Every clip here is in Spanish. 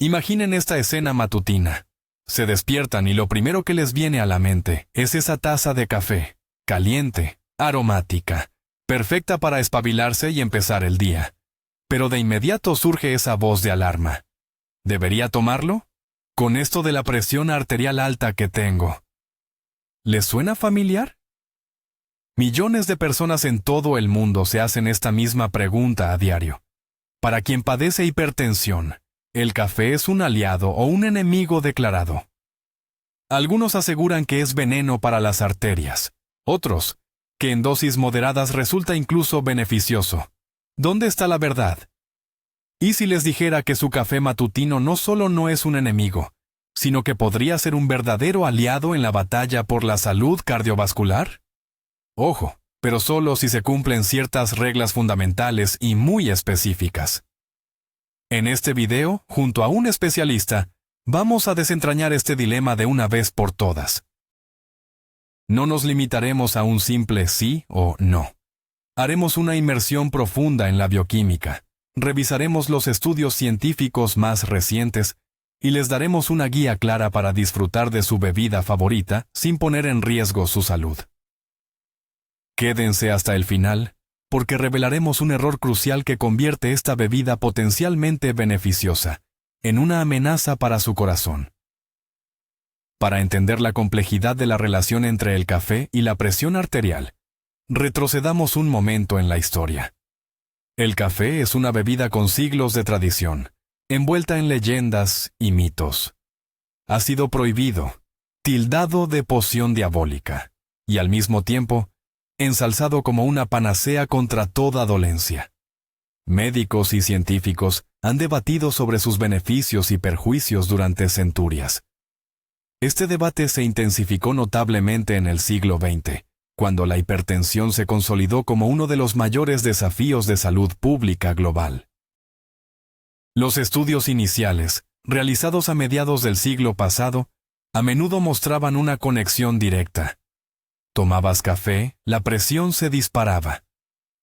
Imaginen esta escena matutina. Se despiertan y lo primero que les viene a la mente es esa taza de café, caliente, aromática, perfecta para espabilarse y empezar el día. Pero de inmediato surge esa voz de alarma. ¿Debería tomarlo? Con esto de la presión arterial alta que tengo. ¿Les suena familiar? Millones de personas en todo el mundo se hacen esta misma pregunta a diario. Para quien padece hipertensión, ¿el café es un aliado o un enemigo declarado? Algunos aseguran que es veneno para las arterias. Otros, que en dosis moderadas resulta incluso beneficioso. ¿Dónde está la verdad? ¿Y si les dijera que su café matutino no solo no es un enemigo, sino que podría ser un verdadero aliado en la batalla por la salud cardiovascular? Ojo, pero solo si se cumplen ciertas reglas fundamentales y muy específicas. En este video, junto a un especialista, vamos a desentrañar este dilema de una vez por todas. No nos limitaremos a un simple sí o no. Haremos una inmersión profunda en la bioquímica, revisaremos los estudios científicos más recientes y les daremos una guía clara para disfrutar de su bebida favorita sin poner en riesgo su salud. Quédense hasta el final, porque revelaremos un error crucial que convierte esta bebida potencialmente beneficiosa en una amenaza para su corazón. Para entender la complejidad de la relación entre el café y la presión arterial, retrocedamos un momento en la historia. El café es una bebida con siglos de tradición, envuelta en leyendas y mitos. Ha sido prohibido, tildado de poción diabólica, y al mismo tiempo, ensalzado como una panacea contra toda dolencia. Médicos y científicos han debatido sobre sus beneficios y perjuicios durante centurias. Este debate se intensificó notablemente en el siglo XX, cuando la hipertensión se consolidó como uno de los mayores desafíos de salud pública global. Los estudios iniciales, realizados a mediados del siglo pasado, a menudo mostraban una conexión directa. Tomabas café, la presión se disparaba.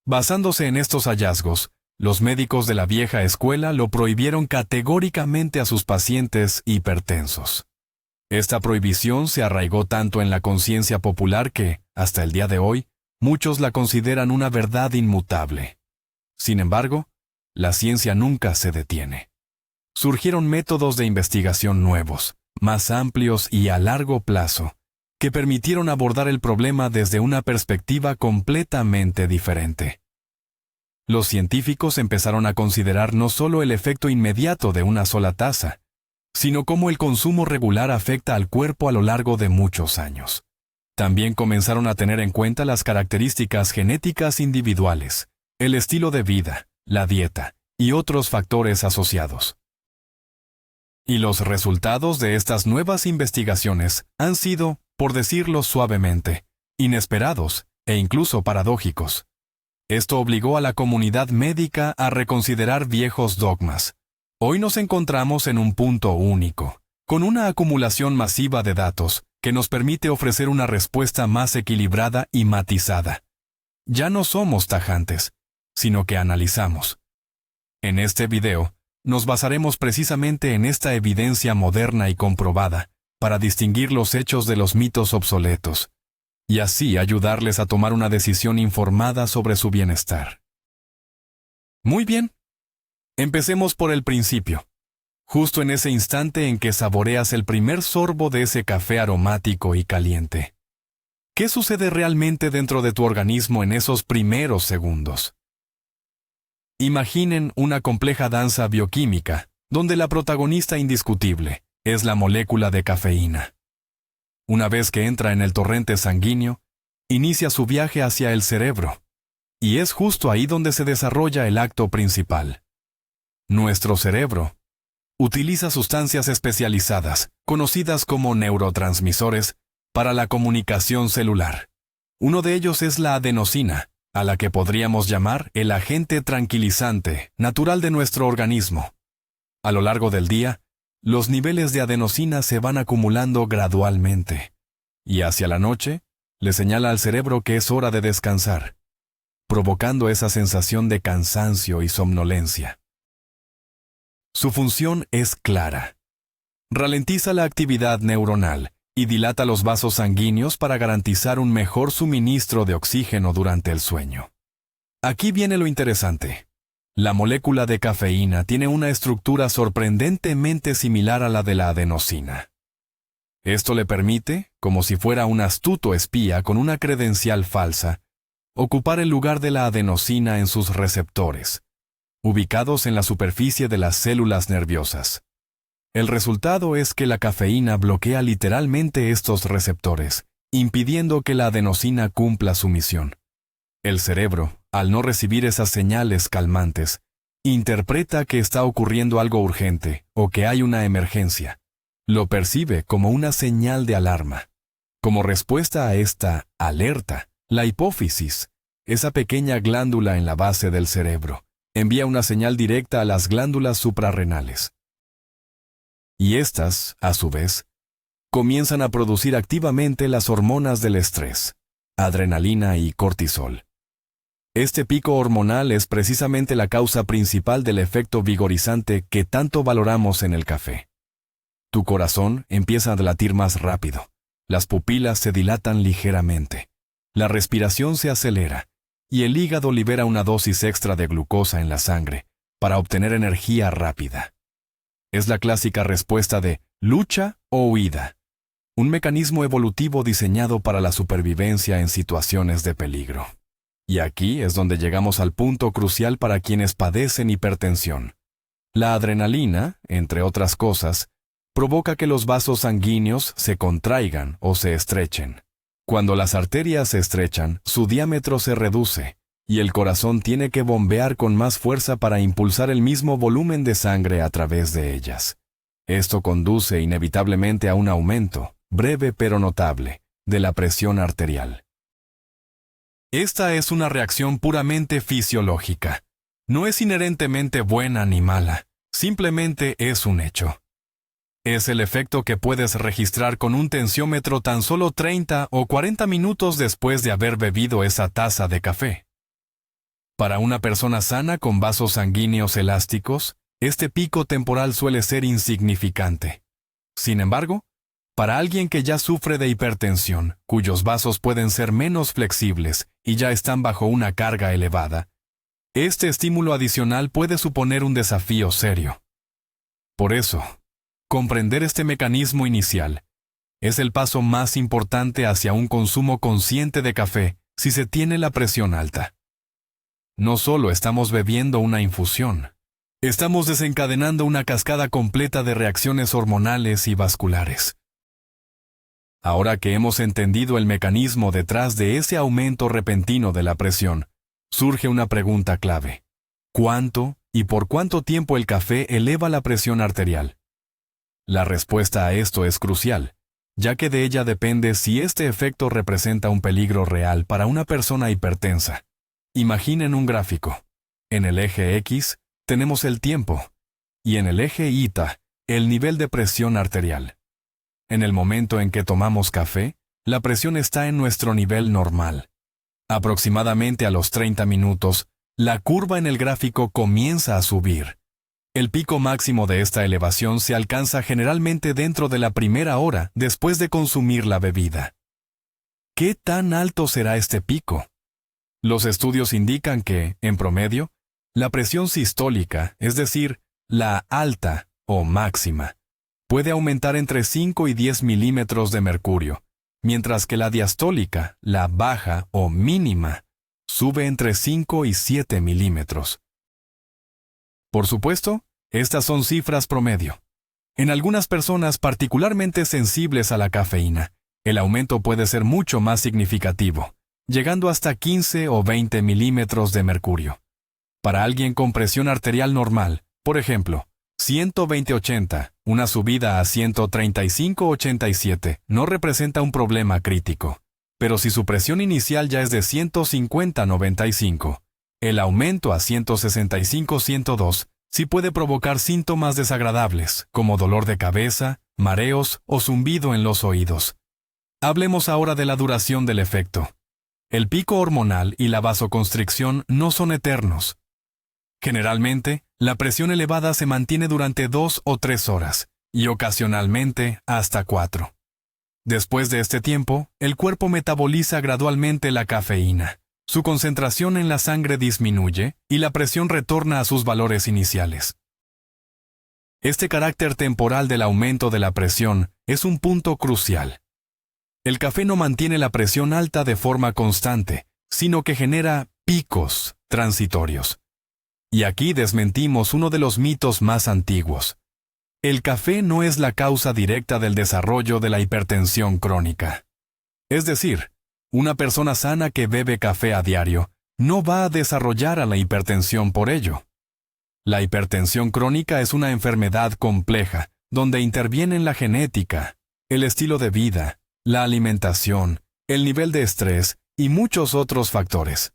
Basándose en estos hallazgos, los médicos de la vieja escuela lo prohibieron categóricamente a sus pacientes hipertensos. Esta prohibición se arraigó tanto en la conciencia popular que, hasta el día de hoy, muchos la consideran una verdad inmutable. Sin embargo, la ciencia nunca se detiene. Surgieron métodos de investigación nuevos, más amplios y a largo plazo, que permitieron abordar el problema desde una perspectiva completamente diferente. Los científicos empezaron a considerar no solo el efecto inmediato de una sola taza, sino cómo el consumo regular afecta al cuerpo a lo largo de muchos años. También comenzaron a tener en cuenta las características genéticas individuales, el estilo de vida, la dieta y otros factores asociados. Y los resultados de estas nuevas investigaciones han sido, por decirlo suavemente, inesperados e incluso paradójicos. Esto obligó a la comunidad médica a reconsiderar viejos dogmas. Hoy nos encontramos en un punto único, con una acumulación masiva de datos que nos permite ofrecer una respuesta más equilibrada y matizada. Ya no somos tajantes, sino que analizamos. En este video, nos basaremos precisamente en esta evidencia moderna y comprobada para distinguir los hechos de los mitos obsoletos, y así ayudarles a tomar una decisión informada sobre su bienestar. Muy bien. Empecemos por el principio, justo en ese instante en que saboreas el primer sorbo de ese café aromático y caliente. ¿Qué sucede realmente dentro de tu organismo en esos primeros segundos? Imaginen una compleja danza bioquímica, donde la protagonista indiscutible es la molécula de cafeína. Una vez que entra en el torrente sanguíneo, inicia su viaje hacia el cerebro, y es justo ahí donde se desarrolla el acto principal. Nuestro cerebro utiliza sustancias especializadas, conocidas como neurotransmisores, para la comunicación celular. Uno de ellos es la adenosina, a la que podríamos llamar el agente tranquilizante natural de nuestro organismo. A lo largo del día, los niveles de adenosina se van acumulando gradualmente, y hacia la noche, le señala al cerebro que es hora de descansar, provocando esa sensación de cansancio y somnolencia. Su función es clara. Ralentiza la actividad neuronal y dilata los vasos sanguíneos para garantizar un mejor suministro de oxígeno durante el sueño. Aquí viene lo interesante. La molécula de cafeína tiene una estructura sorprendentemente similar a la de la adenosina. Esto le permite, como si fuera un astuto espía con una credencial falsa, ocupar el lugar de la adenosina en sus receptores, ubicados en la superficie de las células nerviosas. El resultado es que la cafeína bloquea literalmente estos receptores, impidiendo que la adenosina cumpla su misión. El cerebro, al no recibir esas señales calmantes, interpreta que está ocurriendo algo urgente o que hay una emergencia. Lo percibe como una señal de alarma. Como respuesta a esta alerta, la hipófisis, esa pequeña glándula en la base del cerebro, envía una señal directa a las glándulas suprarrenales. Y estas, a su vez, comienzan a producir activamente las hormonas del estrés, adrenalina y cortisol. Este pico hormonal es precisamente la causa principal del efecto vigorizante que tanto valoramos en el café. Tu corazón empieza a latir más rápido, las pupilas se dilatan ligeramente, la respiración se acelera y el hígado libera una dosis extra de glucosa en la sangre para obtener energía rápida. Es la clásica respuesta de lucha o huida, un mecanismo evolutivo diseñado para la supervivencia en situaciones de peligro. Y aquí es donde llegamos al punto crucial para quienes padecen hipertensión. La adrenalina, entre otras cosas, provoca que los vasos sanguíneos se contraigan o se estrechen. Cuando las arterias se estrechan, su diámetro se reduce, y el corazón tiene que bombear con más fuerza para impulsar el mismo volumen de sangre a través de ellas. Esto conduce inevitablemente a un aumento, breve pero notable, de la presión arterial. Esta es una reacción puramente fisiológica. No es inherentemente buena ni mala, simplemente es un hecho. Es el efecto que puedes registrar con un tensiómetro tan solo 30 o 40 minutos después de haber bebido esa taza de café. Para una persona sana con vasos sanguíneos elásticos, este pico temporal suele ser insignificante. Sin embargo, para alguien que ya sufre de hipertensión, cuyos vasos pueden ser menos flexibles y ya están bajo una carga elevada, este estímulo adicional puede suponer un desafío serio. Por eso, comprender este mecanismo inicial es el paso más importante hacia un consumo consciente de café si se tiene la presión alta. No solo estamos bebiendo una infusión, estamos desencadenando una cascada completa de reacciones hormonales y vasculares. Ahora que hemos entendido el mecanismo detrás de ese aumento repentino de la presión, surge una pregunta clave. ¿Cuánto y por cuánto tiempo el café eleva la presión arterial? La respuesta a esto es crucial, ya que de ella depende si este efecto representa un peligro real para una persona hipertensa. Imaginen un gráfico. En el eje X tenemos el tiempo, y en el eje Y, el nivel de presión arterial. En el momento en que tomamos café, la presión está en nuestro nivel normal. Aproximadamente a los 30 minutos, la curva en el gráfico comienza a subir. El pico máximo de esta elevación se alcanza generalmente dentro de la primera hora después de consumir la bebida. ¿Qué tan alto será este pico? Los estudios indican que, en promedio, la presión sistólica, es decir, la alta o máxima, puede aumentar entre 5 y 10 milímetros de mercurio, mientras que la diastólica, la baja o mínima, sube entre 5 y 7 milímetros. Por supuesto, estas son cifras promedio. En algunas personas particularmente sensibles a la cafeína, el aumento puede ser mucho más significativo, llegando hasta 15 o 20 milímetros de mercurio. Para alguien con presión arterial normal, por ejemplo, 120/80, una subida a 135/87 no representa un problema crítico. Pero si su presión inicial ya es de 150/95, el aumento a 165/102 sí puede provocar síntomas desagradables, como dolor de cabeza, mareos o zumbido en los oídos. Hablemos ahora de la duración del efecto. El pico hormonal y la vasoconstricción no son eternos. Generalmente, La presión elevada se mantiene durante 2 o 3 horas, y ocasionalmente hasta 4. Después de este tiempo, el cuerpo metaboliza gradualmente la cafeína. Su concentración en la sangre disminuye y la presión retorna a sus valores iniciales. Este carácter temporal del aumento de la presión es un punto crucial. El café no mantiene la presión alta de forma constante, sino que genera picos transitorios. Y aquí desmentimos uno de los mitos más antiguos. El café no es la causa directa del desarrollo de la hipertensión crónica. Es decir, una persona sana que bebe café a diario no va a desarrollar a la hipertensión por ello. La hipertensión crónica es una enfermedad compleja, donde intervienen la genética, el estilo de vida, la alimentación, el nivel de estrés y muchos otros factores.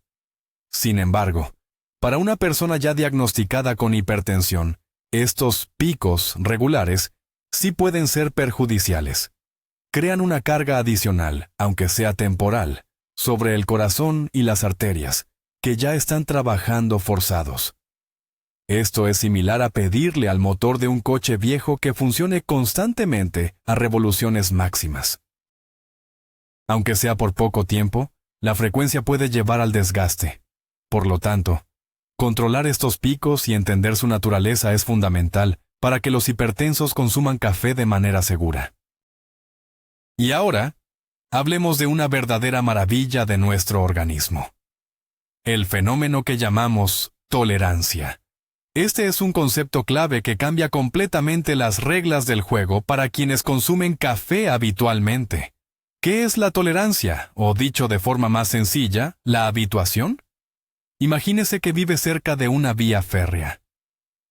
Sin embargo, para una persona ya diagnosticada con hipertensión, estos picos regulares sí pueden ser perjudiciales. Crean una carga adicional, aunque sea temporal, sobre el corazón y las arterias, que ya están trabajando forzados. Esto es similar a pedirle al motor de un coche viejo que funcione constantemente a revoluciones máximas. Aunque sea por poco tiempo, la frecuencia puede llevar al desgaste. Por lo tanto, controlar estos picos y entender su naturaleza es fundamental para que los hipertensos consuman café de manera segura. Y ahora, hablemos de una verdadera maravilla de nuestro organismo. El fenómeno que llamamos tolerancia. Este es un concepto clave que cambia completamente las reglas del juego para quienes consumen café habitualmente. ¿Qué es la tolerancia? O dicho de forma más sencilla, ¿la habituación? Imagínese que vive cerca de una vía férrea.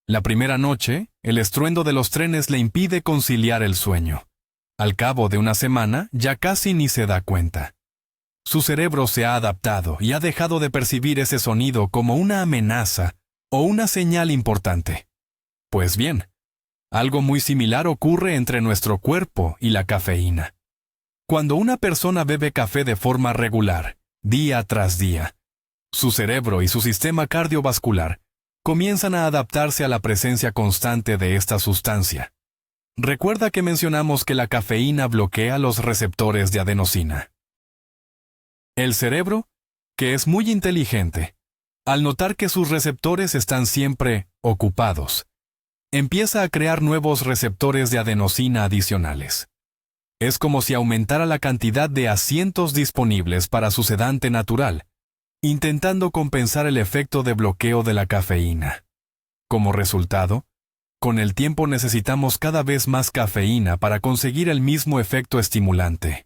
La primera noche, el estruendo de los trenes le impide conciliar el sueño. Al cabo de una semana, ya casi ni se da cuenta. Su cerebro se ha adaptado y ha dejado de percibir ese sonido como una amenaza o una señal importante. Pues bien, algo muy similar ocurre entre nuestro cuerpo y la cafeína. Cuando una persona bebe café de forma regular, día tras día, su cerebro y su sistema cardiovascular comienzan a adaptarse a la presencia constante de esta sustancia. Recuerda que mencionamos que la cafeína bloquea los receptores de adenosina. El cerebro, que es muy inteligente, al notar que sus receptores están siempre ocupados, empieza a crear nuevos receptores de adenosina adicionales. Es como si aumentara la cantidad de asientos disponibles para su sedante natural, intentando compensar el efecto de bloqueo de la cafeína. Como resultado, con el tiempo necesitamos cada vez más cafeína para conseguir el mismo efecto estimulante.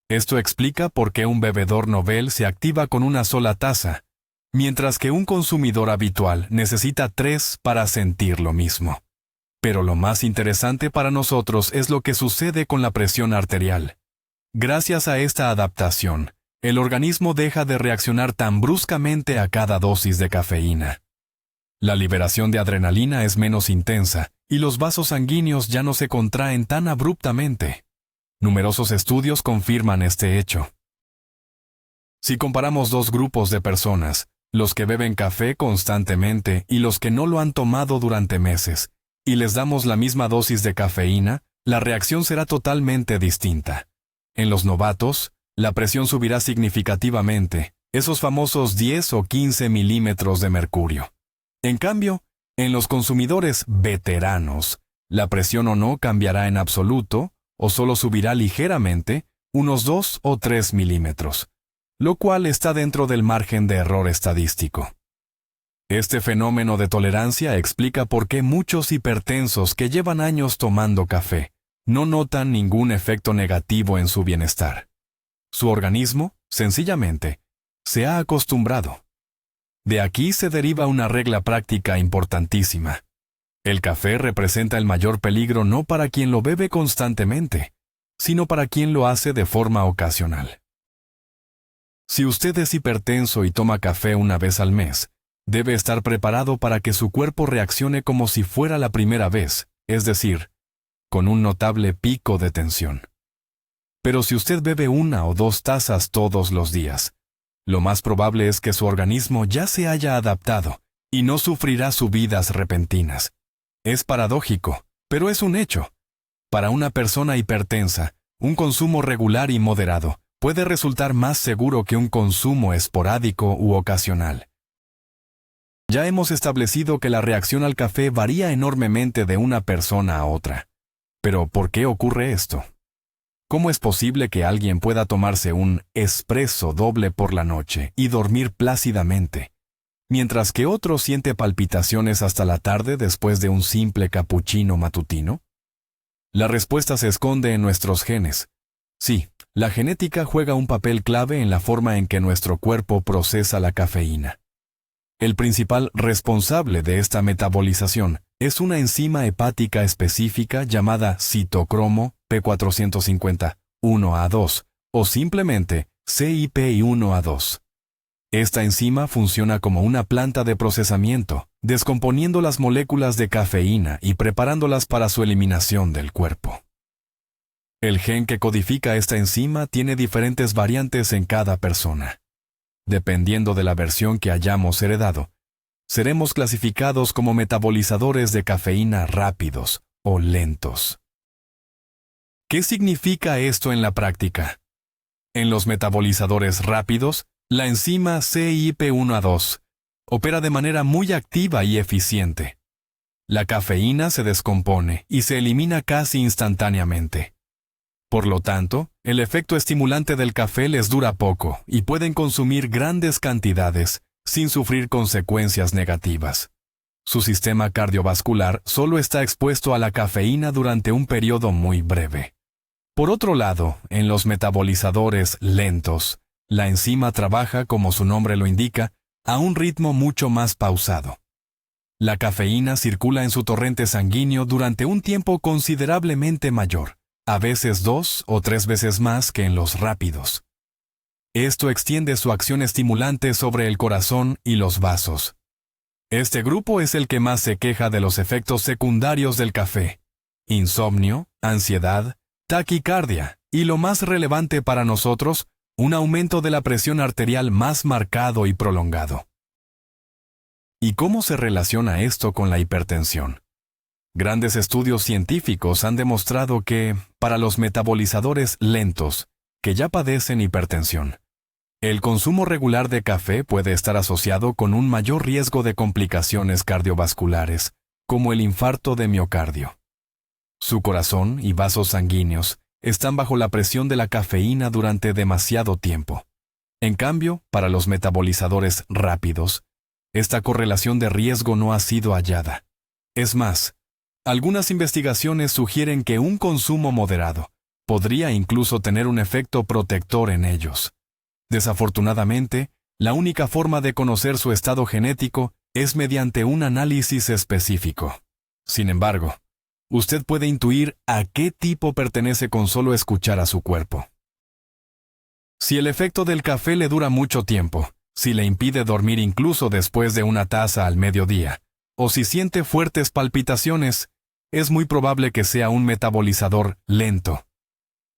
Esto explica por qué un bebedor novel se activa con una sola taza, mientras que un consumidor habitual necesita 3 para sentir lo mismo. Pero lo más interesante para nosotros es lo que sucede con la presión arterial. Gracias a esta adaptación, el organismo deja de reaccionar tan bruscamente a cada dosis de cafeína. La liberación de adrenalina es menos intensa y los vasos sanguíneos ya no se contraen tan abruptamente. Numerosos estudios confirman este hecho. Si comparamos dos grupos de personas, los que beben café constantemente y los que no lo han tomado durante meses, y les damos la misma dosis de cafeína, la reacción será totalmente distinta. En los novatos, la presión subirá significativamente, esos famosos 10 o 15 milímetros de mercurio. En cambio, en los consumidores veteranos, la presión o no cambiará en absoluto, o solo subirá ligeramente, unos 2 o 3 milímetros, lo cual está dentro del margen de error estadístico. Este fenómeno de tolerancia explica por qué muchos hipertensos que llevan años tomando café no notan ningún efecto negativo en su bienestar. Su organismo, sencillamente, se ha acostumbrado. De aquí se deriva una regla práctica importantísima. El café representa el mayor peligro no para quien lo bebe constantemente, sino para quien lo hace de forma ocasional. Si usted es hipertenso y toma café una vez al mes, debe estar preparado para que su cuerpo reaccione como si fuera la primera vez, es decir, con un notable pico de tensión. Pero si usted bebe 1 o 2 tazas todos los días, lo más probable es que su organismo ya se haya adaptado y no sufrirá subidas repentinas. Es paradójico, pero es un hecho. Para una persona hipertensa, un consumo regular y moderado puede resultar más seguro que un consumo esporádico u ocasional. Ya hemos establecido que la reacción al café varía enormemente de una persona a otra. Pero, ¿por qué ocurre esto? ¿Cómo es posible que alguien pueda tomarse un espresso doble por la noche y dormir plácidamente, mientras que otro siente palpitaciones hasta la tarde después de un simple capuchino matutino? La respuesta se esconde en nuestros genes. Sí, la genética juega un papel clave en la forma en que nuestro cuerpo procesa la cafeína. El principal responsable de esta metabolización es una enzima hepática específica llamada citocromo P450-1A2 o simplemente CYP1A2. Esta enzima funciona como una planta de procesamiento, descomponiendo las moléculas de cafeína y preparándolas para su eliminación del cuerpo. El gen que codifica esta enzima tiene diferentes variantes en cada persona. Dependiendo de la versión que hayamos heredado, seremos clasificados como metabolizadores de cafeína rápidos o lentos. ¿Qué significa esto en la práctica? En los metabolizadores rápidos, la enzima CYP1A2 opera de manera muy activa y eficiente. La cafeína se descompone y se elimina casi instantáneamente. Por lo tanto, el efecto estimulante del café les dura poco y pueden consumir grandes cantidades sin sufrir consecuencias negativas. Su sistema cardiovascular solo está expuesto a la cafeína durante un periodo muy breve. Por otro lado, en los metabolizadores lentos, la enzima trabaja, como su nombre lo indica, a un ritmo mucho más pausado. La cafeína circula en su torrente sanguíneo durante un tiempo considerablemente mayor, a veces 2 o 3 veces más que en los rápidos. Esto extiende su acción estimulante sobre el corazón y los vasos. Este grupo es el que más se queja de los efectos secundarios del café: insomnio, ansiedad, taquicardia y, lo más relevante para nosotros, un aumento de la presión arterial más marcado y prolongado. ¿Y cómo se relaciona esto con la hipertensión? Grandes estudios científicos han demostrado que, para los metabolizadores lentos, que ya padecen hipertensión, el consumo regular de café puede estar asociado con un mayor riesgo de complicaciones cardiovasculares, como el infarto de miocardio. Su corazón y vasos sanguíneos están bajo la presión de la cafeína durante demasiado tiempo. En cambio, para los metabolizadores rápidos, esta correlación de riesgo no ha sido hallada. Es más, algunas investigaciones sugieren que un consumo moderado podría incluso tener un efecto protector en ellos. Desafortunadamente, la única forma de conocer su estado genético es mediante un análisis específico. Sin embargo, usted puede intuir a qué tipo pertenece con solo escuchar a su cuerpo. Si el efecto del café le dura mucho tiempo, si le impide dormir incluso después de una taza al mediodía, o si siente fuertes palpitaciones, es muy probable que sea un metabolizador lento.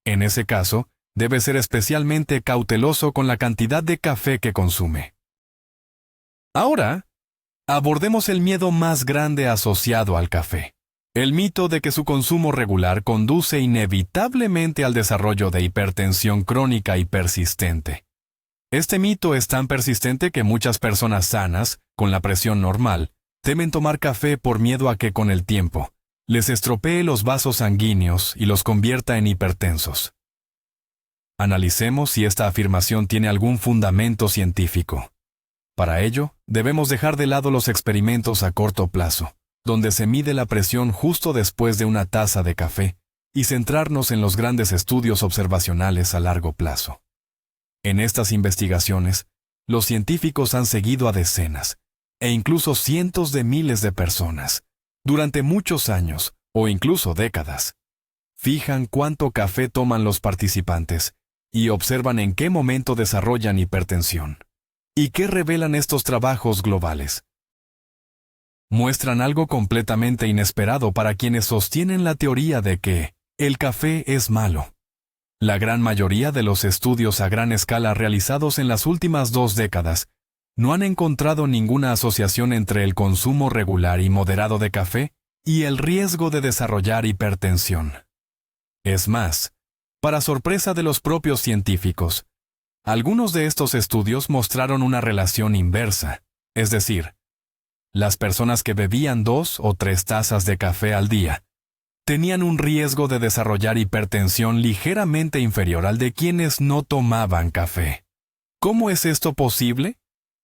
En ese caso, debe ser especialmente cauteloso con la cantidad de café que consume. Ahora, abordemos el miedo más grande asociado al café: el mito de que su consumo regular conduce inevitablemente al desarrollo de hipertensión crónica y persistente. Este mito es tan persistente que muchas personas sanas, con la presión normal, temen tomar café por miedo a que con el tiempo les estropee los vasos sanguíneos y los convierta en hipertensos. Analicemos si esta afirmación tiene algún fundamento científico. Para ello, debemos dejar de lado los experimentos a corto plazo, donde se mide la presión justo después de una taza de café, y centrarnos en los grandes estudios observacionales a largo plazo. En estas investigaciones, los científicos han seguido a decenas, e incluso cientos de miles de personas, durante muchos años, o incluso décadas. Fijan cuánto café toman los participantes, y observan en qué momento desarrollan hipertensión. ¿Y qué revelan estos trabajos globales? Muestran algo completamente inesperado para quienes sostienen la teoría de que el café es malo. La gran mayoría de los estudios a gran escala realizados en las últimas 2 décadas no han encontrado ninguna asociación entre el consumo regular y moderado de café y el riesgo de desarrollar hipertensión. Es más, para sorpresa de los propios científicos, algunos de estos estudios mostraron una relación inversa, es decir, las personas que bebían 2 o 3 tazas de café al día tenían un riesgo de desarrollar hipertensión ligeramente inferior al de quienes no tomaban café. ¿Cómo es esto posible?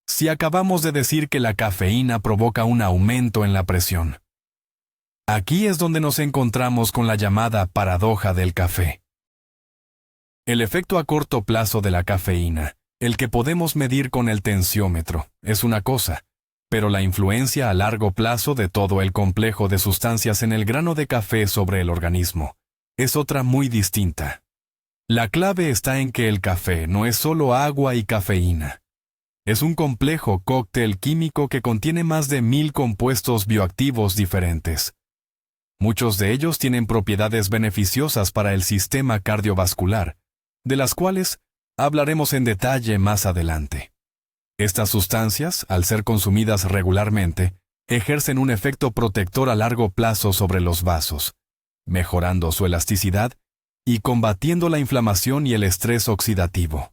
Si acabamos de decir que la cafeína provoca un aumento en la presión. Aquí es donde nos encontramos con la llamada paradoja del café. El efecto a corto plazo de la cafeína, el que podemos medir con el tensiómetro, es una cosa, pero la influencia a largo plazo de todo el complejo de sustancias en el grano de café sobre el organismo es otra muy distinta. La clave está en que el café no es solo agua y cafeína. Es un complejo cóctel químico que contiene más de 1000 compuestos bioactivos diferentes. Muchos de ellos tienen propiedades beneficiosas para el sistema cardiovascular, de las cuales hablaremos en detalle más adelante. Estas sustancias, al ser consumidas regularmente, ejercen un efecto protector a largo plazo sobre los vasos, mejorando su elasticidad y combatiendo la inflamación y el estrés oxidativo.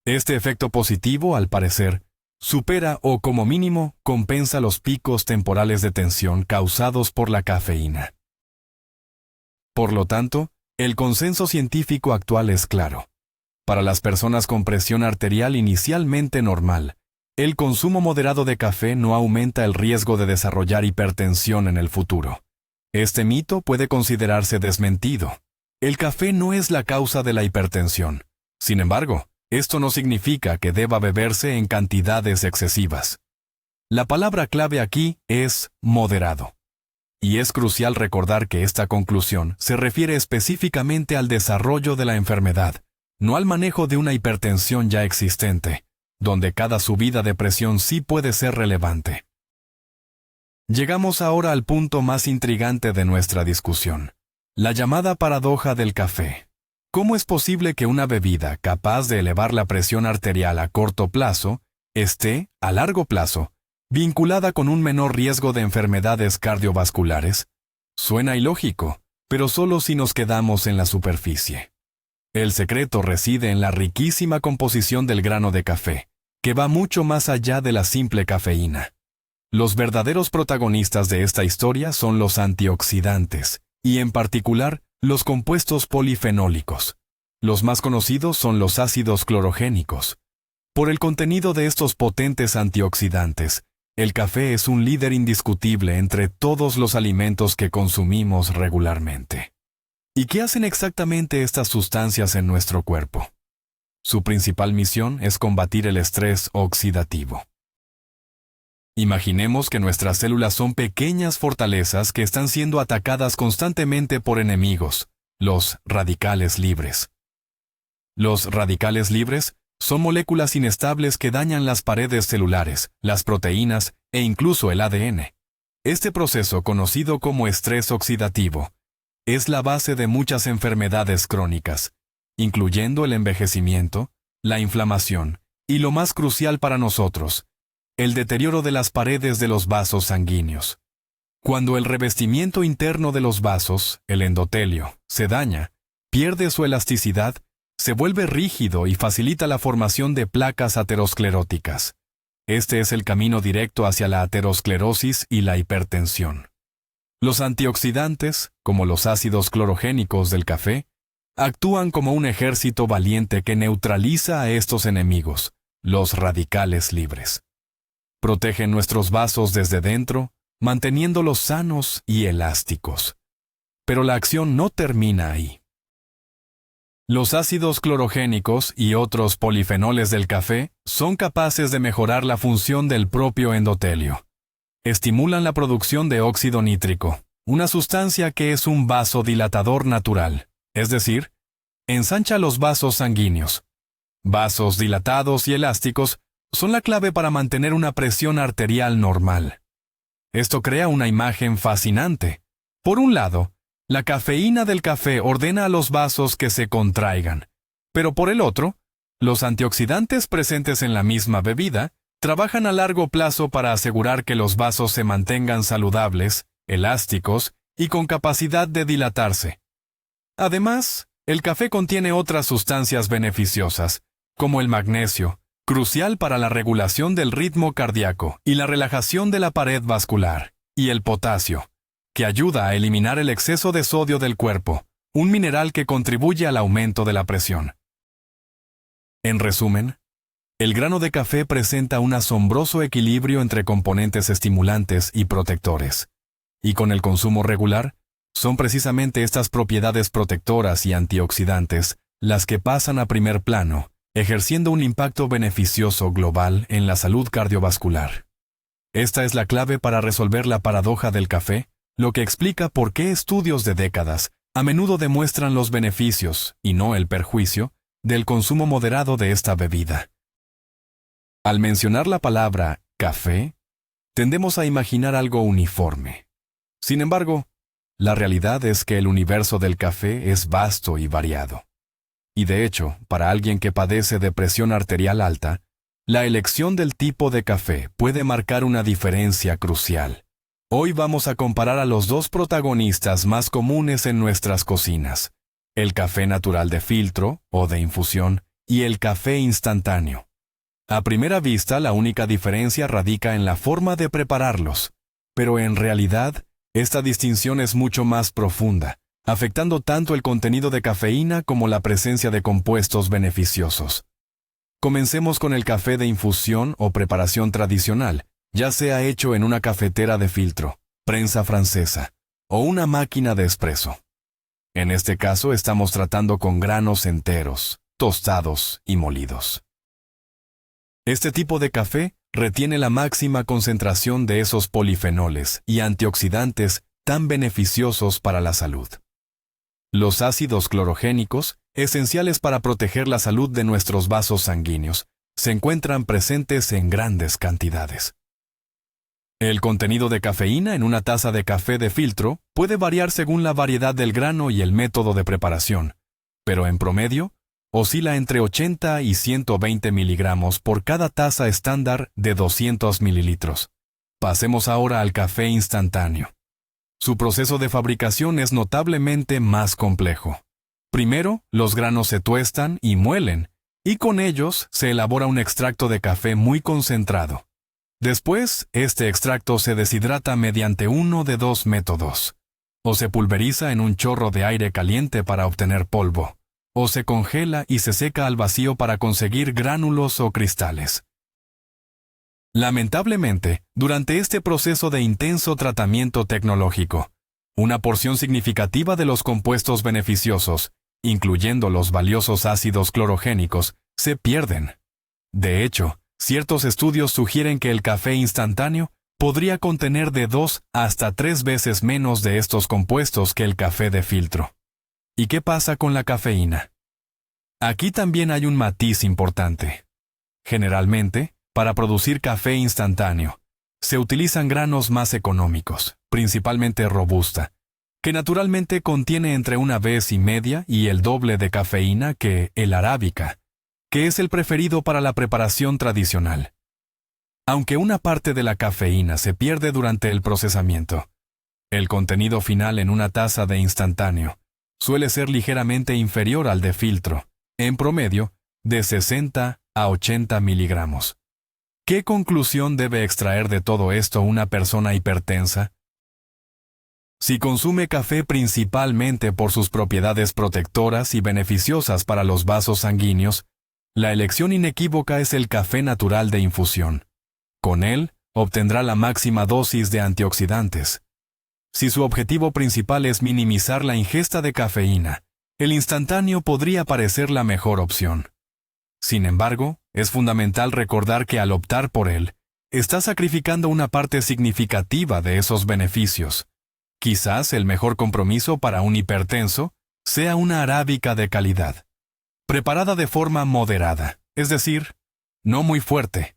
Este efecto positivo, al parecer, supera o como mínimo compensa los picos temporales de tensión causados por la cafeína. Por lo tanto, el consenso científico actual es claro. Para las personas con presión arterial inicialmente normal, el consumo moderado de café no aumenta el riesgo de desarrollar hipertensión en el futuro. Este mito puede considerarse desmentido. El café no es la causa de la hipertensión. Sin embargo, esto no significa que deba beberse en cantidades excesivas. La palabra clave aquí es moderado. Y es crucial recordar que esta conclusión se refiere específicamente al desarrollo de la enfermedad, no al manejo de una hipertensión ya existente, donde cada subida de presión sí puede ser relevante. Llegamos ahora al punto más intrigante de nuestra discusión, la llamada paradoja del café. ¿Cómo es posible que una bebida capaz de elevar la presión arterial a corto plazo esté, a largo plazo, vinculada con un menor riesgo de enfermedades cardiovasculares? Suena ilógico, pero solo si nos quedamos en la superficie. El secreto reside en la riquísima composición del grano de café, que va mucho más allá de la simple cafeína. Los verdaderos protagonistas de esta historia son los antioxidantes, y en particular, los compuestos polifenólicos. Los más conocidos son los ácidos clorogénicos. Por el contenido de estos potentes antioxidantes, el café es un líder indiscutible entre todos los alimentos que consumimos regularmente. ¿Y qué hacen exactamente estas sustancias en nuestro cuerpo? Su principal misión es combatir el estrés oxidativo. Imaginemos que nuestras células son pequeñas fortalezas que están siendo atacadas constantemente por enemigos, los radicales libres. Los radicales libres son moléculas inestables que dañan las paredes celulares, las proteínas e incluso el ADN. Este proceso, conocido como estrés oxidativo, es la base de muchas enfermedades crónicas, incluyendo el envejecimiento, la inflamación y, lo más crucial para nosotros, el deterioro de las paredes de los vasos sanguíneos. Cuando el revestimiento interno de los vasos, el endotelio, se daña, pierde su elasticidad, se vuelve rígido y facilita la formación de placas ateroscleróticas. Este es el camino directo hacia la aterosclerosis y la hipertensión. Los antioxidantes, como los ácidos clorogénicos del café, actúan como un ejército valiente que neutraliza a estos enemigos, los radicales libres. Protegen nuestros vasos desde dentro, manteniéndolos sanos y elásticos. Pero la acción no termina ahí. Los ácidos clorogénicos y otros polifenoles del café son capaces de mejorar la función del propio endotelio. Estimulan la producción de óxido nítrico, una sustancia que es un vasodilatador natural, es decir, ensancha los vasos sanguíneos. Vasos dilatados y elásticos son la clave para mantener una presión arterial normal. Esto crea una imagen fascinante. Por un lado, la cafeína del café ordena a los vasos que se contraigan, pero por el otro, los antioxidantes presentes en la misma bebida Trabajan a largo plazo para asegurar que los vasos se mantengan saludables, elásticos y con capacidad de dilatarse. Además, el café contiene otras sustancias beneficiosas, como el magnesio, crucial para la regulación del ritmo cardíaco y la relajación de la pared vascular, y el potasio, que ayuda a eliminar el exceso de sodio del cuerpo, un mineral que contribuye al aumento de la presión. En resumen, el grano de café presenta un asombroso equilibrio entre componentes estimulantes y protectores, y con el consumo regular, son precisamente estas propiedades protectoras y antioxidantes las que pasan a primer plano, ejerciendo un impacto beneficioso global en la salud cardiovascular. Esta es la clave para resolver la paradoja del café, lo que explica por qué estudios de décadas a menudo demuestran los beneficios, y no el perjuicio, del consumo moderado de esta bebida. Al mencionar la palabra café, tendemos a imaginar algo uniforme. Sin embargo, la realidad es que el universo del café es vasto y variado. Y de hecho, para alguien que padece de presión arterial alta, la elección del tipo de café puede marcar una diferencia crucial. Hoy vamos a comparar a los dos protagonistas más comunes en nuestras cocinas, el café natural de filtro o de infusión y el café instantáneo. A primera vista, la única diferencia radica en la forma de prepararlos, pero en realidad, esta distinción es mucho más profunda, afectando tanto el contenido de cafeína como la presencia de compuestos beneficiosos. Comencemos con el café de infusión o preparación tradicional, ya sea hecho en una cafetera de filtro, prensa francesa o una máquina de espresso. En este caso estamos tratando con granos enteros, tostados y molidos. Este tipo de café retiene la máxima concentración de esos polifenoles y antioxidantes tan beneficiosos para la salud. Los ácidos clorogénicos, esenciales para proteger la salud de nuestros vasos sanguíneos, se encuentran presentes en grandes cantidades. El contenido de cafeína en una taza de café de filtro puede variar según la variedad del grano y el método de preparación, pero en promedio, oscila entre 80 y 120 miligramos por cada taza estándar de 200 mililitros. Pasemos ahora al café instantáneo. Su proceso de fabricación es notablemente más complejo. Primero, los granos se tuestan y muelen, y con ellos se elabora un extracto de café muy concentrado. Después, este extracto se deshidrata mediante uno de dos métodos. O se pulveriza en un chorro de aire caliente para obtener polvo, o se congela y se seca al vacío para conseguir gránulos o cristales. Lamentablemente, durante este proceso de intenso tratamiento tecnológico, una porción significativa de los compuestos beneficiosos, incluyendo los valiosos ácidos clorogénicos, se pierden. De hecho, ciertos estudios sugieren que el café instantáneo podría contener de 2 hasta 3 veces menos de estos compuestos que el café de filtro. ¿Y qué pasa con la cafeína? Aquí también hay un matiz importante. Generalmente, para producir café instantáneo, se utilizan granos más económicos, principalmente robusta, que naturalmente contiene entre 1,5 veces y el doble de cafeína que el arábica, que es el preferido para la preparación tradicional. Aunque una parte de la cafeína se pierde durante el procesamiento, el contenido final en una taza de instantáneo suele ser ligeramente inferior al de filtro, en promedio, de 60 a 80 miligramos. ¿Qué conclusión debe extraer de todo esto una persona hipertensa? Si consume café principalmente por sus propiedades protectoras y beneficiosas para los vasos sanguíneos, la elección inequívoca es el café natural de infusión. Con él, obtendrá la máxima dosis de antioxidantes. Si su objetivo principal es minimizar la ingesta de cafeína, el instantáneo podría parecer la mejor opción. Sin embargo, es fundamental recordar que al optar por él, está sacrificando una parte significativa de esos beneficios. Quizás el mejor compromiso para un hipertenso sea una arábica de calidad, preparada de forma moderada, es decir, no muy fuerte.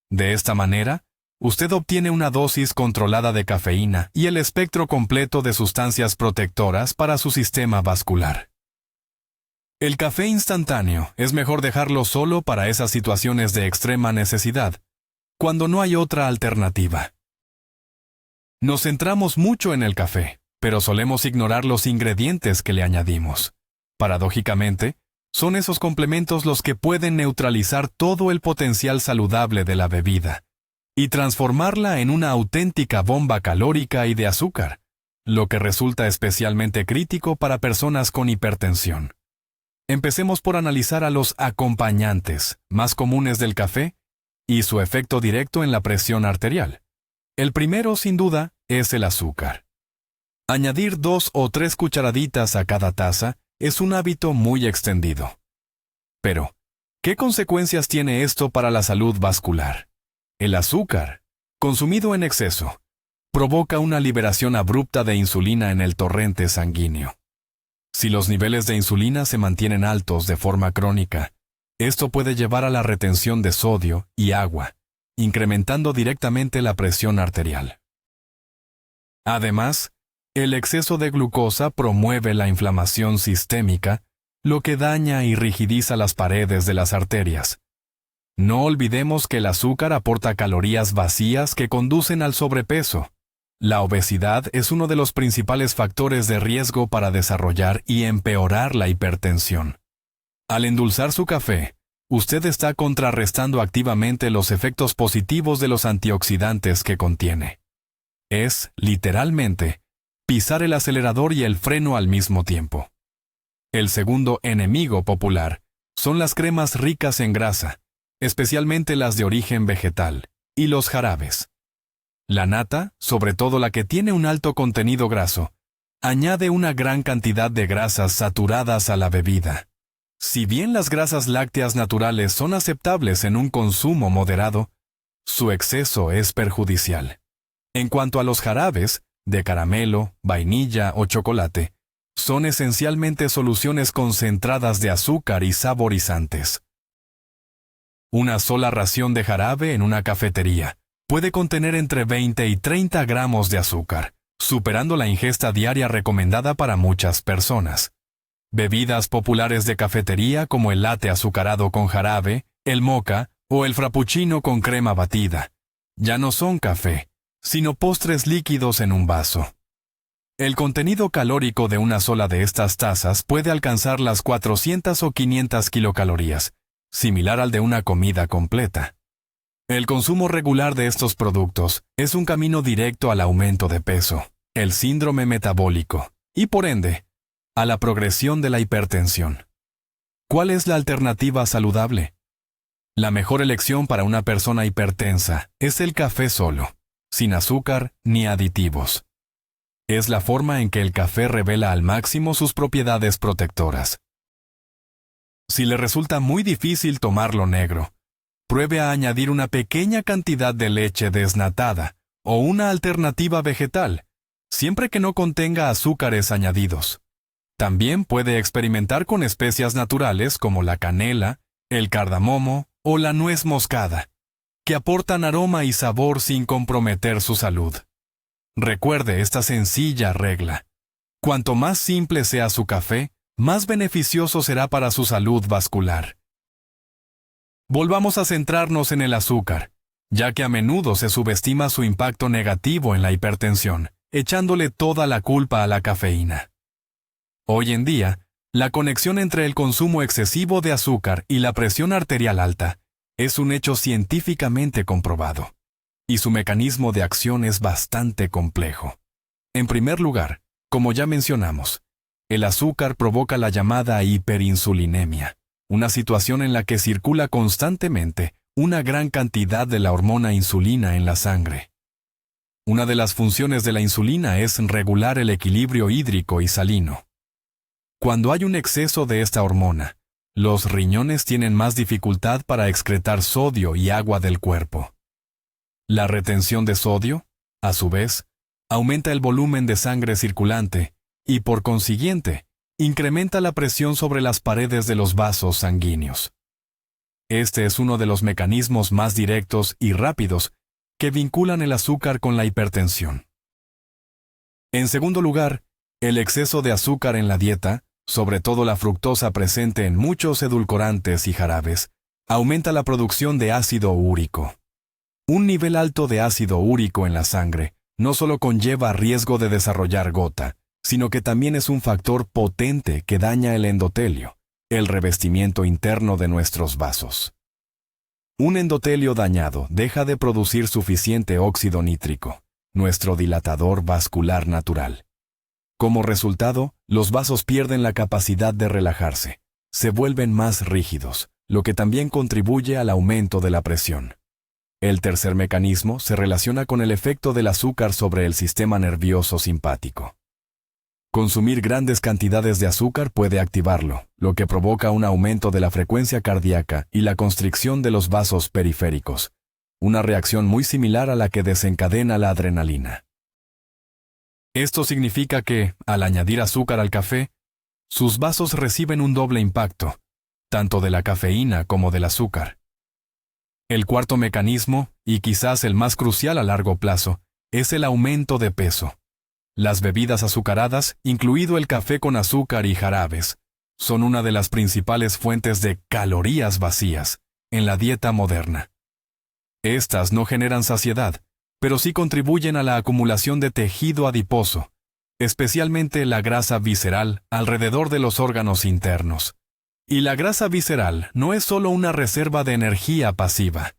De esta manera, usted obtiene una dosis controlada de cafeína y el espectro completo de sustancias protectoras para su sistema vascular. El café instantáneo es mejor dejarlo solo para esas situaciones de extrema necesidad, cuando no hay otra alternativa. Nos centramos mucho en el café, pero solemos ignorar los ingredientes que le añadimos. Paradójicamente, son esos complementos los que pueden neutralizar todo el potencial saludable de la bebida y transformarla en una auténtica bomba calórica y de azúcar, lo que resulta especialmente crítico para personas con hipertensión. Empecemos por analizar a los acompañantes más comunes del café y su efecto directo en la presión arterial. El primero, sin duda, es el azúcar. Añadir 2 o 3 cucharaditas a cada taza es un hábito muy extendido. Pero, ¿qué consecuencias tiene esto para la salud vascular? El azúcar, consumido en exceso, provoca una liberación abrupta de insulina en el torrente sanguíneo. Si los niveles de insulina se mantienen altos de forma crónica, esto puede llevar a la retención de sodio y agua, incrementando directamente la presión arterial. Además, el exceso de glucosa promueve la inflamación sistémica, lo que daña y rigidiza las paredes de las arterias. No olvidemos que el azúcar aporta calorías vacías que conducen al sobrepeso. La obesidad es uno de los principales factores de riesgo para desarrollar y empeorar la hipertensión. Al endulzar su café, usted está contrarrestando activamente los efectos positivos de los antioxidantes que contiene. Es, literalmente, pisar el acelerador y el freno al mismo tiempo. El segundo enemigo popular son las cremas ricas en grasa, especialmente las de origen vegetal, y los jarabes. La nata, sobre todo la que tiene un alto contenido graso, añade una gran cantidad de grasas saturadas a la bebida. Si bien las grasas lácteas naturales son aceptables en un consumo moderado, su exceso es perjudicial. En cuanto a los jarabes, de caramelo, vainilla o chocolate, son esencialmente soluciones concentradas de azúcar y saborizantes. Una sola ración de jarabe en una cafetería puede contener entre 20 y 30 gramos de azúcar, superando la ingesta diaria recomendada para muchas personas. Bebidas populares de cafetería como el latte azucarado con jarabe, el mocha o el frappuccino con crema batida ya no son café, sino postres líquidos en un vaso. El contenido calórico de una sola de estas tazas puede alcanzar las 400 o 500 kilocalorías, similar al de una comida completa. El consumo regular de estos productos es un camino directo al aumento de peso, el síndrome metabólico, y por ende, a la progresión de la hipertensión. ¿Cuál es la alternativa saludable? La mejor elección para una persona hipertensa es el café solo, sin azúcar ni aditivos. Es la forma en que el café revela al máximo sus propiedades protectoras. Si le resulta muy difícil tomarlo negro, pruebe a añadir una pequeña cantidad de leche desnatada o una alternativa vegetal, siempre que no contenga azúcares añadidos. También puede experimentar con especias naturales como la canela, el cardamomo o la nuez moscada, que aportan aroma y sabor sin comprometer su salud. Recuerde esta sencilla regla. Cuanto más simple sea su café, más beneficioso será para su salud vascular. Volvamos a centrarnos en el azúcar, ya que a menudo se subestima su impacto negativo en la hipertensión, echándole toda la culpa a la cafeína. Hoy en día, la conexión entre el consumo excesivo de azúcar y la presión arterial alta es un hecho científicamente comprobado, y su mecanismo de acción es bastante complejo. En primer lugar, como ya mencionamos, el azúcar provoca la llamada hiperinsulinemia, una situación en la que circula constantemente una gran cantidad de la hormona insulina en la sangre. Una de las funciones de la insulina es regular el equilibrio hídrico y salino. Cuando hay un exceso de esta hormona, los riñones tienen más dificultad para excretar sodio y agua del cuerpo. La retención de sodio, a su vez, aumenta el volumen de sangre circulante y, por consiguiente, incrementa la presión sobre las paredes de los vasos sanguíneos. Este es uno de los mecanismos más directos y rápidos que vinculan el azúcar con la hipertensión. En segundo lugar, el exceso de azúcar en la dieta, sobre todo la fructosa presente en muchos edulcorantes y jarabes, aumenta la producción de ácido úrico. Un nivel alto de ácido úrico en la sangre no solo conlleva riesgo de desarrollar gota, sino que también es un factor potente que daña el endotelio, el revestimiento interno de nuestros vasos. Un endotelio dañado deja de producir suficiente óxido nítrico, nuestro dilatador vascular natural. Como resultado, los vasos pierden la capacidad de relajarse, se vuelven más rígidos, lo que también contribuye al aumento de la presión. El tercer mecanismo se relaciona con el efecto del azúcar sobre el sistema nervioso simpático. Consumir grandes cantidades de azúcar puede activarlo, lo que provoca un aumento de la frecuencia cardíaca y la constricción de los vasos periféricos, una reacción muy similar a la que desencadena la adrenalina. Esto significa que, al añadir azúcar al café, sus vasos reciben un doble impacto, tanto de la cafeína como del azúcar. El cuarto mecanismo, y quizás el más crucial a largo plazo, es el aumento de peso. Las bebidas azucaradas, incluido el café con azúcar y jarabes, son una de las principales fuentes de calorías vacías en la dieta moderna. Estas no generan saciedad, pero sí contribuyen a la acumulación de tejido adiposo, especialmente la grasa visceral alrededor de los órganos internos. Y la grasa visceral no es solo una reserva de energía pasiva.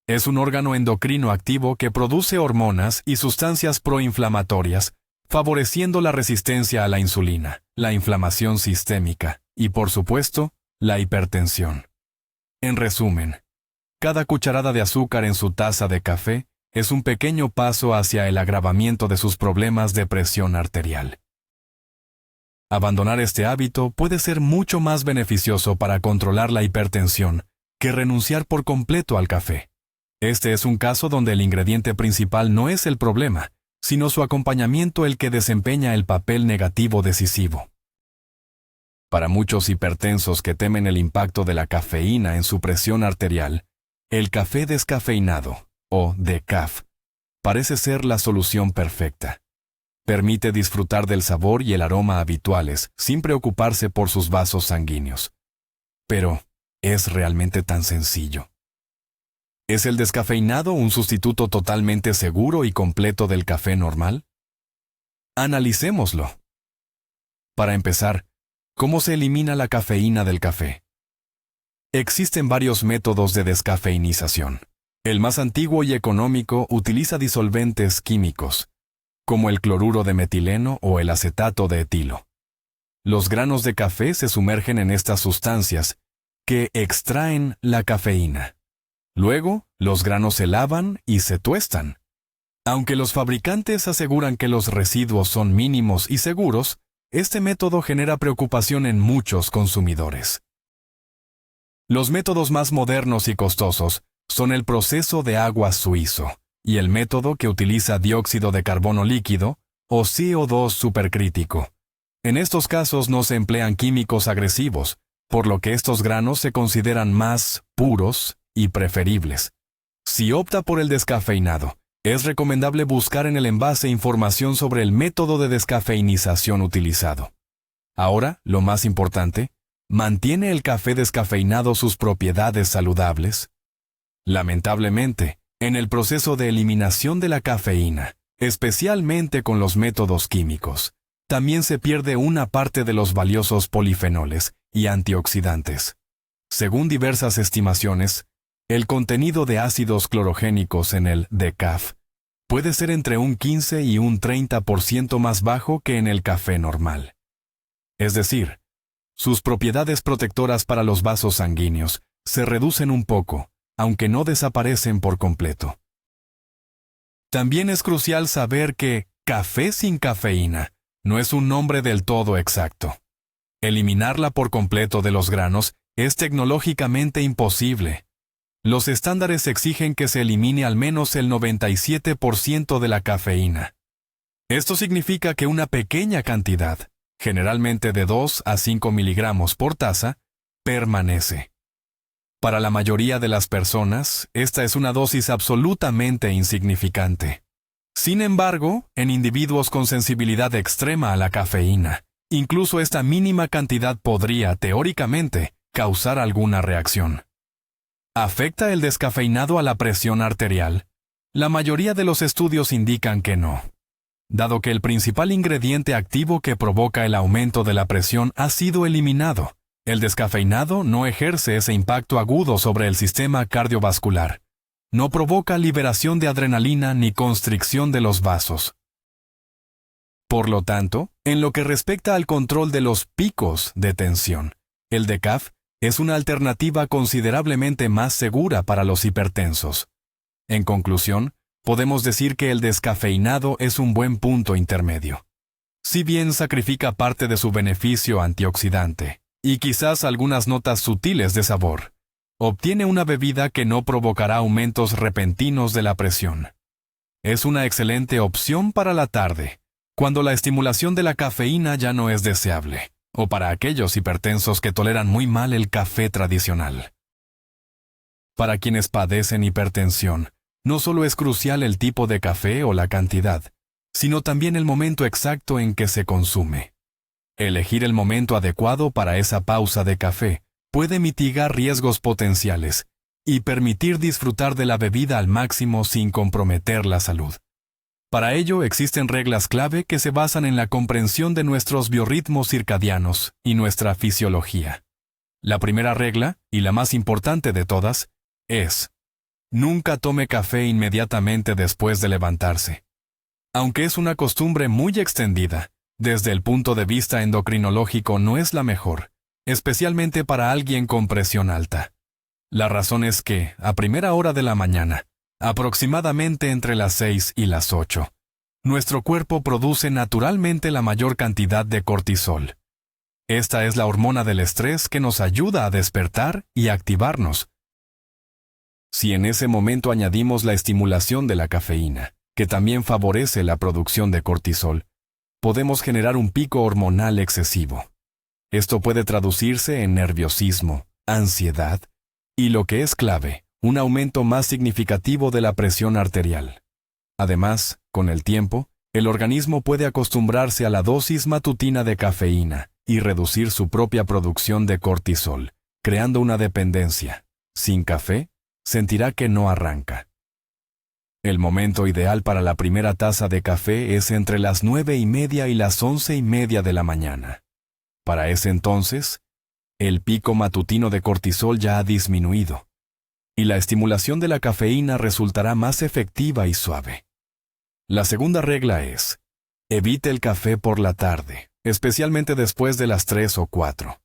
Es un órgano endocrino activo que produce hormonas y sustancias proinflamatorias, favoreciendo la resistencia a la insulina, la inflamación sistémica y, por supuesto, la hipertensión. En resumen, cada cucharada de azúcar en su taza de café es un pequeño paso hacia el agravamiento de sus problemas de presión arterial. Abandonar este hábito puede ser mucho más beneficioso para controlar la hipertensión que renunciar por completo al café. Este es un caso donde el ingrediente principal no es el problema, sino su acompañamiento el que desempeña el papel negativo decisivo. Para muchos hipertensos que temen el impacto de la cafeína en su presión arterial, el café descafeinado, o decaf, parece ser la solución perfecta. Permite disfrutar del sabor y el aroma habituales sin preocuparse por sus vasos sanguíneos. Pero, ¿es realmente tan sencillo? ¿Es el descafeinado un sustituto totalmente seguro y completo del café normal? Analicémoslo. Para empezar, ¿cómo se elimina la cafeína del café? Existen varios métodos de descafeinización. El más antiguo y económico utiliza disolventes químicos, como el cloruro de metileno o el acetato de etilo. Los granos de café se sumergen en estas sustancias, que extraen la cafeína. Luego, los granos se lavan y se tuestan. Aunque los fabricantes aseguran que los residuos son mínimos y seguros, este método genera preocupación en muchos consumidores. Los métodos más modernos y costosos son el proceso de agua suizo y el método que utiliza dióxido de carbono líquido o CO2 supercrítico. En estos casos no se emplean químicos agresivos, por lo que estos granos se consideran más puros y preferibles. Si opta por el descafeinado, es recomendable buscar en el envase información sobre el método de descafeinización utilizado. Ahora, lo más importante, ¿mantiene el café descafeinado sus propiedades saludables? Lamentablemente, en el proceso de eliminación de la cafeína, especialmente con los métodos químicos, también se pierde una parte de los valiosos polifenoles y antioxidantes. Según diversas estimaciones, el contenido de ácidos clorogénicos en el decaf puede ser entre un 15 y un 30% más bajo que en el café normal. Es decir, sus propiedades protectoras para los vasos sanguíneos se reducen un poco, aunque no desaparecen por completo. También es crucial saber que café sin cafeína no es un nombre del todo exacto. Eliminarla por completo de los granos es tecnológicamente imposible. Los estándares exigen que se elimine al menos el 97% de la cafeína. Esto significa que una pequeña cantidad, generalmente de 2 a 5 miligramos por taza, permanece. Para la mayoría de las personas, esta es una dosis absolutamente insignificante. Sin embargo, en individuos con sensibilidad extrema a la cafeína, incluso esta mínima cantidad podría, teóricamente, causar alguna reacción. ¿Afecta el descafeinado a la presión arterial? La mayoría de los estudios indican que no, dado que el principal ingrediente activo que provoca el aumento de la presión ha sido eliminado. El descafeinado no ejerce ese impacto agudo sobre el sistema cardiovascular. No provoca liberación de adrenalina ni constricción de los vasos. Por lo tanto, en lo que respecta al control de los picos de tensión, el decaf es una alternativa considerablemente más segura para los hipertensos. En conclusión, podemos decir que el descafeinado es un buen punto intermedio. Si bien sacrifica parte de su beneficio antioxidante, y quizás algunas notas sutiles de sabor, obtiene una bebida que no provocará aumentos repentinos de la presión. Es una excelente opción para la tarde, cuando la estimulación de la cafeína ya no es deseable, o para aquellos hipertensos que toleran muy mal el café tradicional. Para quienes padecen hipertensión, no solo es crucial el tipo de café o la cantidad, sino también el momento exacto en que se consume. Elegir el momento adecuado para esa pausa de café puede mitigar riesgos potenciales y permitir disfrutar de la bebida al máximo sin comprometer la salud. Para ello existen reglas clave que se basan en la comprensión de nuestros biorritmos circadianos y nuestra fisiología. La primera regla, y la más importante de todas, es: nunca tome café inmediatamente después de levantarse. Aunque es una costumbre muy extendida, desde el punto de vista endocrinológico no es la mejor, especialmente para alguien con presión alta. La razón es que, a primera hora de la mañana, aproximadamente entre las 6 y las 8, nuestro cuerpo produce naturalmente la mayor cantidad de cortisol. Esta es la hormona del estrés que nos ayuda a despertar y activarnos. Si en ese momento añadimos la estimulación de la cafeína, que también favorece la producción de cortisol, podemos generar un pico hormonal excesivo. Esto puede traducirse en nerviosismo, ansiedad y, lo que es clave, un aumento más significativo de la presión arterial. Además, con el tiempo, el organismo puede acostumbrarse a la dosis matutina de cafeína y reducir su propia producción de cortisol, creando una dependencia. Sin café, sentirá que no arranca. El momento ideal para la primera taza de café es entre las 9:30 y las 11:30 de la mañana. Para ese entonces, el pico matutino de cortisol ya ha disminuido, y la estimulación de la cafeína resultará más efectiva y suave. La segunda regla es: evite el café por la tarde, especialmente después de las 3 o 4.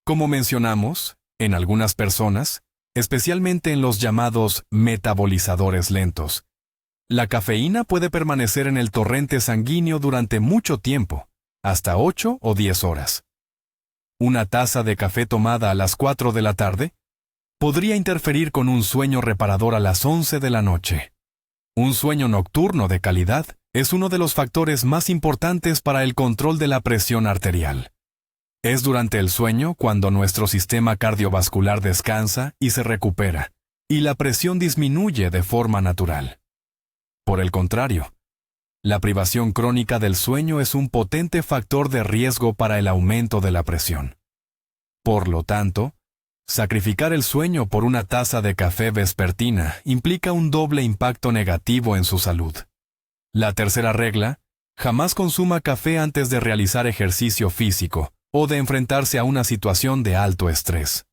Como mencionamos, en algunas personas, especialmente en los llamados metabolizadores lentos, la cafeína puede permanecer en el torrente sanguíneo durante mucho tiempo, hasta 8 o 10 horas. Una taza de café tomada a las 4 de la tarde podría interferir con un sueño reparador a las 11 de la noche. Un sueño nocturno de calidad es uno de los factores más importantes para el control de la presión arterial. Es durante el sueño cuando nuestro sistema cardiovascular descansa y se recupera, y la presión disminuye de forma natural. Por el contrario, la privación crónica del sueño es un potente factor de riesgo para el aumento de la presión. Por lo tanto, sacrificar el sueño por una taza de café vespertina implica un doble impacto negativo en su salud. La tercera regla: jamás consuma café antes de realizar ejercicio físico o de enfrentarse a una situación de alto estrés.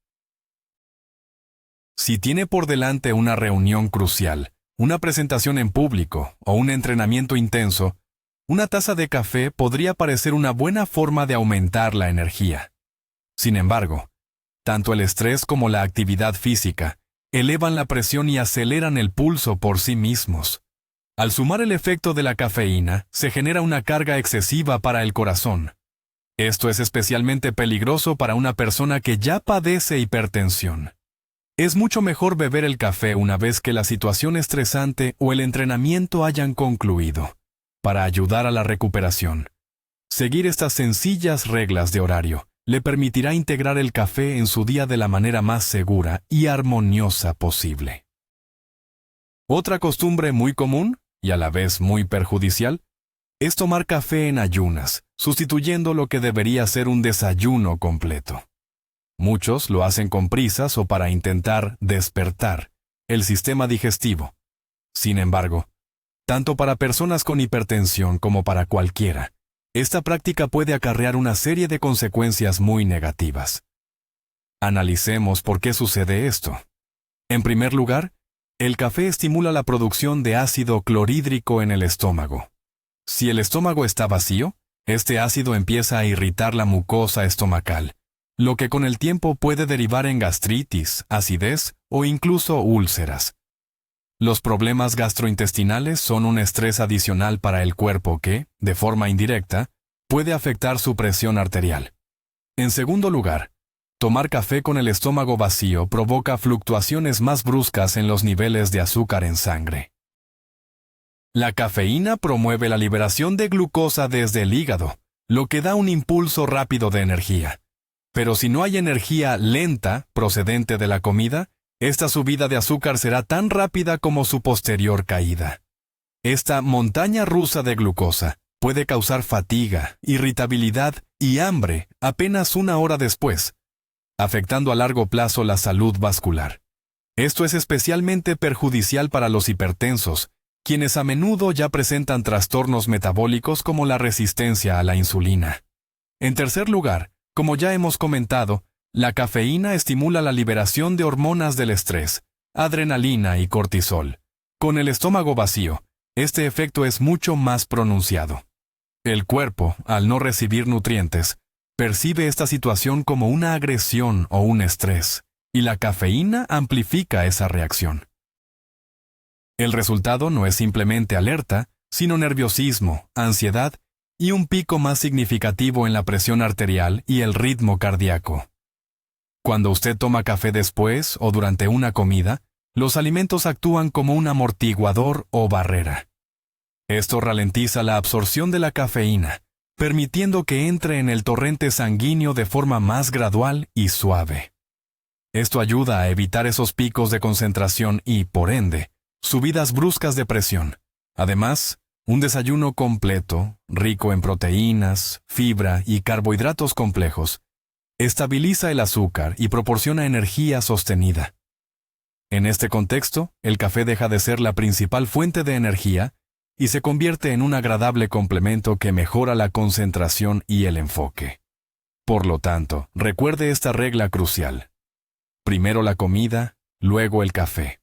Si tiene por delante una reunión crucial, una presentación en público o un entrenamiento intenso, una taza de café podría parecer una buena forma de aumentar la energía. Sin embargo, tanto el estrés como la actividad física elevan la presión y aceleran el pulso por sí mismos. Al sumar el efecto de la cafeína, se genera una carga excesiva para el corazón. Esto es especialmente peligroso para una persona que ya padece hipertensión. Es mucho mejor beber el café una vez que la situación estresante o el entrenamiento hayan concluido, para ayudar a la recuperación. Seguir estas sencillas reglas de horario le permitirá integrar el café en su día de la manera más segura y armoniosa posible. Otra costumbre muy común, y a la vez muy perjudicial, es tomar café en ayunas, sustituyendo lo que debería ser un desayuno completo. Muchos lo hacen con prisas o para intentar despertar el sistema digestivo, Sin embargo, tanto para personas con hipertensión como para cualquiera, esta práctica puede acarrear una serie de consecuencias muy negativas. Analicemos por qué sucede esto. En primer lugar, el café estimula la producción de ácido clorhídrico en el estómago. Si el estómago está vacío, este ácido empieza a irritar la mucosa estomacal, lo que con el tiempo puede derivar en gastritis, acidez o incluso úlceras. Los problemas gastrointestinales son un estrés adicional para el cuerpo que, de forma indirecta, puede afectar su presión arterial. En segundo lugar, tomar café con el estómago vacío provoca fluctuaciones más bruscas en los niveles de azúcar en sangre. La cafeína promueve la liberación de glucosa desde el hígado, lo que da un impulso rápido de energía. Pero si no hay energía lenta procedente de la comida, esta subida de azúcar será tan rápida como su posterior caída. Esta montaña rusa de glucosa puede causar fatiga, irritabilidad y hambre apenas una hora después, afectando a largo plazo la salud vascular. Esto es especialmente perjudicial para los hipertensos, quienes a menudo ya presentan trastornos metabólicos como la resistencia a la insulina. En tercer lugar, como ya hemos comentado, la cafeína estimula la liberación de hormonas del estrés, adrenalina y cortisol. Con el estómago vacío, este efecto es mucho más pronunciado. El cuerpo, al no recibir nutrientes, percibe esta situación como una agresión o un estrés, y la cafeína amplifica esa reacción. El resultado no es simplemente alerta, sino nerviosismo, ansiedad y un pico más significativo en la presión arterial y el ritmo cardíaco. Cuando usted toma café después o durante una comida, los alimentos actúan como un amortiguador o barrera. Esto ralentiza la absorción de la cafeína, permitiendo que entre en el torrente sanguíneo de forma más gradual y suave. Esto ayuda a evitar esos picos de concentración y, por ende, subidas bruscas de presión. Además, un desayuno completo, rico en proteínas, fibra y carbohidratos complejos, estabiliza el azúcar y proporciona energía sostenida. En este contexto, el café deja de ser la principal fuente de energía y se convierte en un agradable complemento que mejora la concentración y el enfoque. Por lo tanto, recuerde esta regla crucial. Primero la comida, luego el café.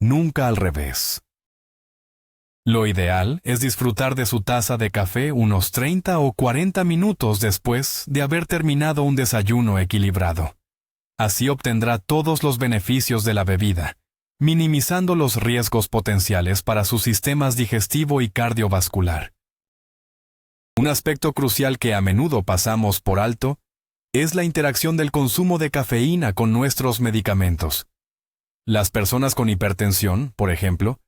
Nunca al revés. Lo ideal es disfrutar de su taza de café unos 30 o 40 minutos después de haber terminado un desayuno equilibrado. Así obtendrá todos los beneficios de la bebida, minimizando los riesgos potenciales para sus sistemas digestivo y cardiovascular. Un aspecto crucial que a menudo pasamos por alto es la interacción del consumo de cafeína con nuestros medicamentos. Las personas con hipertensión, por ejemplo,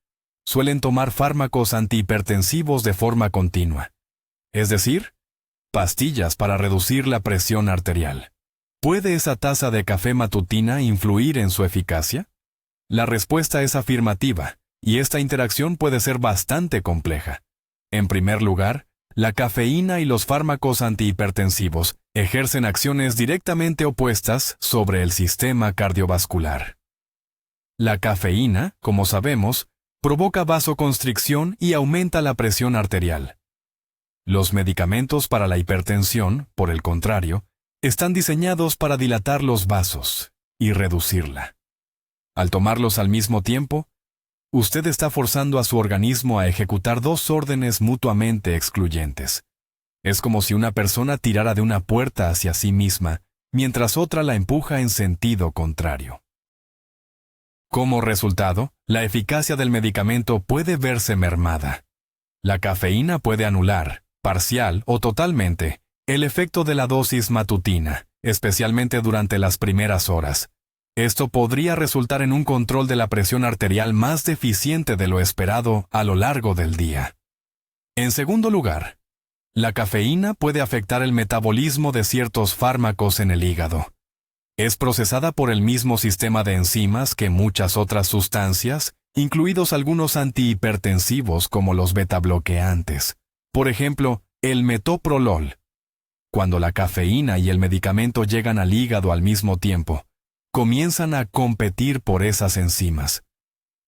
suelen tomar fármacos antihipertensivos de forma continua, es decir, pastillas para reducir la presión arterial. ¿Puede esa taza de café matutina influir en su eficacia? La respuesta es afirmativa, y esta interacción puede ser bastante compleja. En primer lugar, la cafeína y los fármacos antihipertensivos ejercen acciones directamente opuestas sobre el sistema cardiovascular. La cafeína, como sabemos, provoca vasoconstricción y aumenta la presión arterial. Los medicamentos para la hipertensión, por el contrario, están diseñados para dilatar los vasos y reducirla. Al tomarlos al mismo tiempo, usted está forzando a su organismo a ejecutar dos órdenes mutuamente excluyentes. Es como si una persona tirara de una puerta hacia sí misma, mientras otra la empuja en sentido contrario. Como resultado, la eficacia del medicamento puede verse mermada. La cafeína puede anular, parcial o totalmente, el efecto de la dosis matutina, especialmente durante las primeras horas. Esto podría resultar en un control de la presión arterial más deficiente de lo esperado a lo largo del día. En segundo lugar, la cafeína puede afectar el metabolismo de ciertos fármacos en el hígado. Es procesada por el mismo sistema de enzimas que muchas otras sustancias, incluidos algunos antihipertensivos como los betabloqueantes. Por ejemplo, el metoprolol. Cuando la cafeína y el medicamento llegan al hígado al mismo tiempo, comienzan a competir por esas enzimas.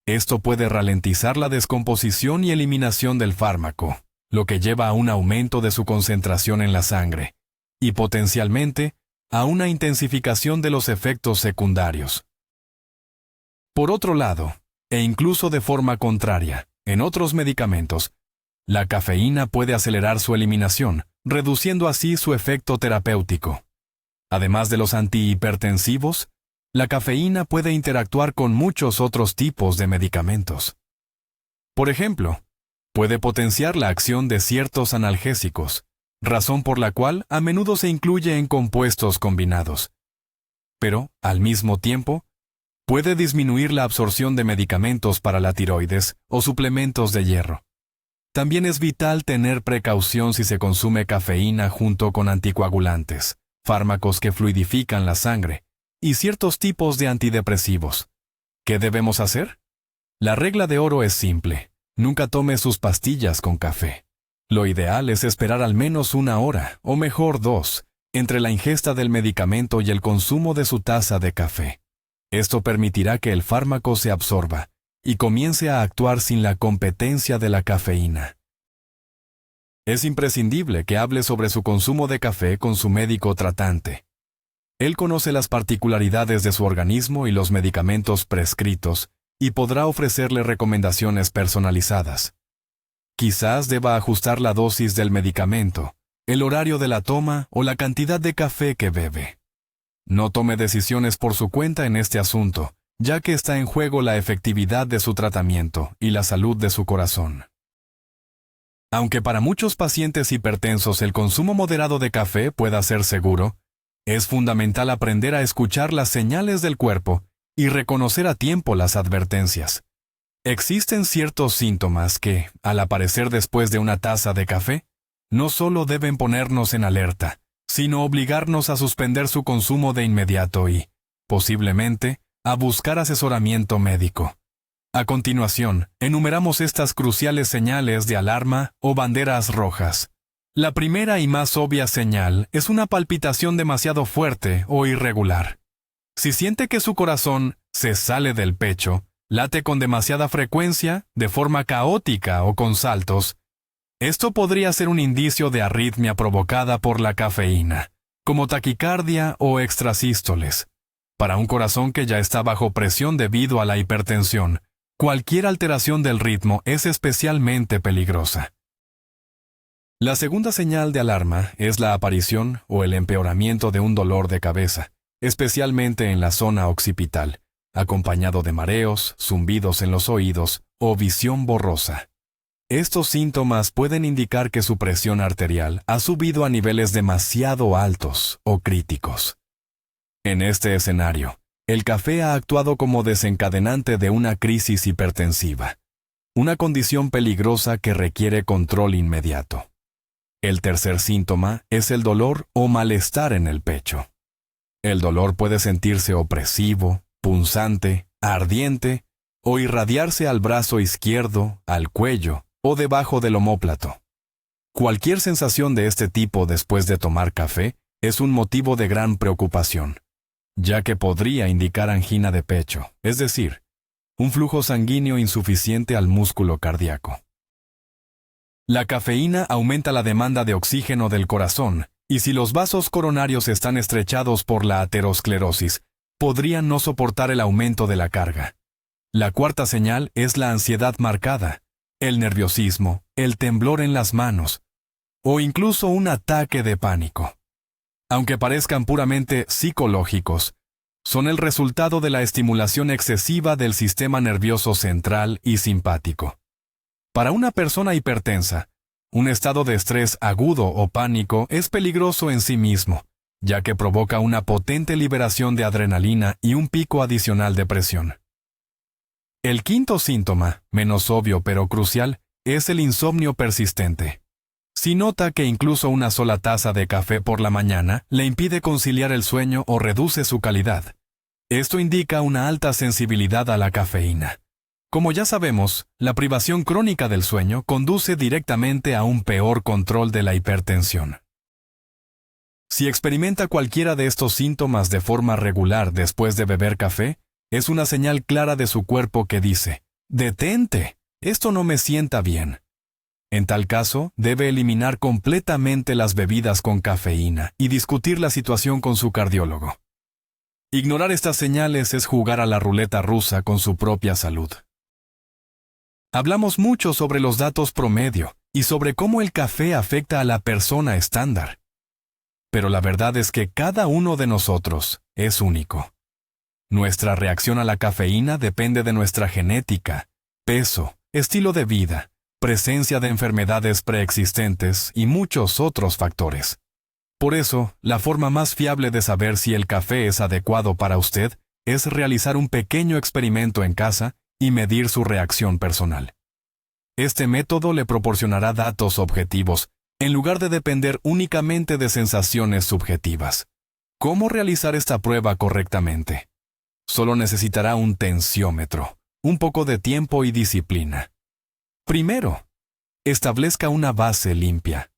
Esto puede ralentizar la descomposición y eliminación del fármaco, lo que lleva a un aumento de su concentración en la sangre, y potencialmente a una intensificación de los efectos secundarios. Por otro lado, e incluso de forma contraria, en otros medicamentos, la cafeína puede acelerar su eliminación, reduciendo así su efecto terapéutico. Además de los antihipertensivos, la cafeína puede interactuar con muchos otros tipos de medicamentos. Por ejemplo, puede potenciar la acción de ciertos analgésicos, razón por la cual a menudo se incluye en compuestos combinados. Pero, al mismo tiempo, puede disminuir la absorción de medicamentos para la tiroides o suplementos de hierro. También es vital tener precaución si se consume cafeína junto con anticoagulantes, fármacos que fluidifican la sangre, y ciertos tipos de antidepresivos. ¿Qué debemos hacer? La regla de oro es simple: nunca tome sus pastillas con café. Lo ideal es esperar al menos 1 hora, o mejor 2, entre la ingesta del medicamento y el consumo de su taza de café. Esto permitirá que el fármaco se absorba y comience a actuar sin la competencia de la cafeína. Es imprescindible que hable sobre su consumo de café con su médico tratante. Él conoce las particularidades de su organismo y los medicamentos prescritos, y podrá ofrecerle recomendaciones personalizadas. Quizás deba ajustar la dosis del medicamento, el horario de la toma o la cantidad de café que bebe. No tome decisiones por su cuenta en este asunto, ya que está en juego la efectividad de su tratamiento y la salud de su corazón. Aunque para muchos pacientes hipertensos el consumo moderado de café pueda ser seguro, es fundamental aprender a escuchar las señales del cuerpo y reconocer a tiempo las advertencias. Existen ciertos síntomas que, al aparecer después de una taza de café, no solo deben ponernos en alerta, sino obligarnos a suspender su consumo de inmediato y, posiblemente, a buscar asesoramiento médico. A continuación, enumeramos estas cruciales señales de alarma o banderas rojas. La primera y más obvia señal es una palpitación demasiado fuerte o irregular. Si siente que su corazón se sale del pecho, late con demasiada frecuencia, de forma caótica o con saltos, esto podría ser un indicio de arritmia provocada por la cafeína, como taquicardia o extrasístoles. Para un corazón que ya está bajo presión debido a la hipertensión, cualquier alteración del ritmo es especialmente peligrosa. La segunda señal de alarma es la aparición o el empeoramiento de un dolor de cabeza, especialmente en la zona occipital, acompañado de mareos, zumbidos en los oídos o visión borrosa. Estos síntomas pueden indicar que su presión arterial ha subido a niveles demasiado altos o críticos. En este escenario, el café ha actuado como desencadenante de una crisis hipertensiva, una condición peligrosa que requiere control inmediato. El tercer síntoma es el dolor o malestar en el pecho. El dolor puede sentirse opresivo, punzante, ardiente o irradiarse al brazo izquierdo, al cuello o debajo del omóplato. Cualquier sensación de este tipo después de tomar café es un motivo de gran preocupación, ya que podría indicar angina de pecho, es decir, un flujo sanguíneo insuficiente al músculo cardíaco. La cafeína aumenta la demanda de oxígeno del corazón, y si los vasos coronarios están estrechados por la aterosclerosis, podrían no soportar el aumento de la carga. La cuarta señal es la ansiedad marcada, el nerviosismo, el temblor en las manos, o incluso un ataque de pánico. Aunque parezcan puramente psicológicos, son el resultado de la estimulación excesiva del sistema nervioso central y simpático. Para una persona hipertensa, un estado de estrés agudo o pánico es peligroso en sí mismo, ya que provoca una potente liberación de adrenalina y un pico adicional de presión. El quinto síntoma, menos obvio pero crucial, es el insomnio persistente. Si nota que incluso una sola taza de café por la mañana le impide conciliar el sueño o reduce su calidad, esto indica una alta sensibilidad a la cafeína. Como ya sabemos, la privación crónica del sueño conduce directamente a un peor control de la hipertensión. Si experimenta cualquiera de estos síntomas de forma regular después de beber café, es una señal clara de su cuerpo que dice: Detente, esto no me sienta bien. En tal caso, debe eliminar completamente las bebidas con cafeína y discutir la situación con su cardiólogo. Ignorar estas señales es jugar a la ruleta rusa con su propia salud. Hablamos mucho sobre los datos promedio y sobre cómo el café afecta a la persona estándar. Pero la verdad es que cada uno de nosotros es único. Nuestra reacción a la cafeína depende de nuestra genética, peso, estilo de vida, presencia de enfermedades preexistentes y muchos otros factores. Por eso, la forma más fiable de saber si el café es adecuado para usted es realizar un pequeño experimento en casa y medir su reacción personal. Este método le proporcionará datos objetivos, en lugar de depender únicamente de sensaciones subjetivas. ¿Cómo realizar esta prueba correctamente? Solo necesitará un tensiómetro, un poco de tiempo y disciplina. Primero, establezca una base limpia.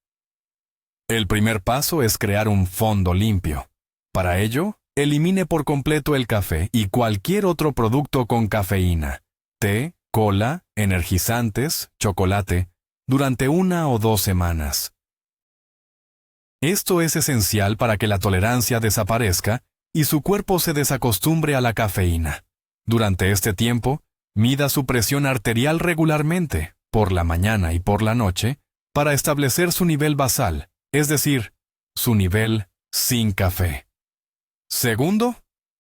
El primer paso es crear un fondo limpio. Para ello, elimine por completo el café y cualquier otro producto con cafeína, té, cola, energizantes, chocolate, durante 1 o 2 semanas. Esto es esencial para que la tolerancia desaparezca y su cuerpo se desacostumbre a la cafeína. Durante este tiempo, mida su presión arterial regularmente, por la mañana y por la noche, para establecer su nivel basal, es decir, su nivel sin café. Segundo,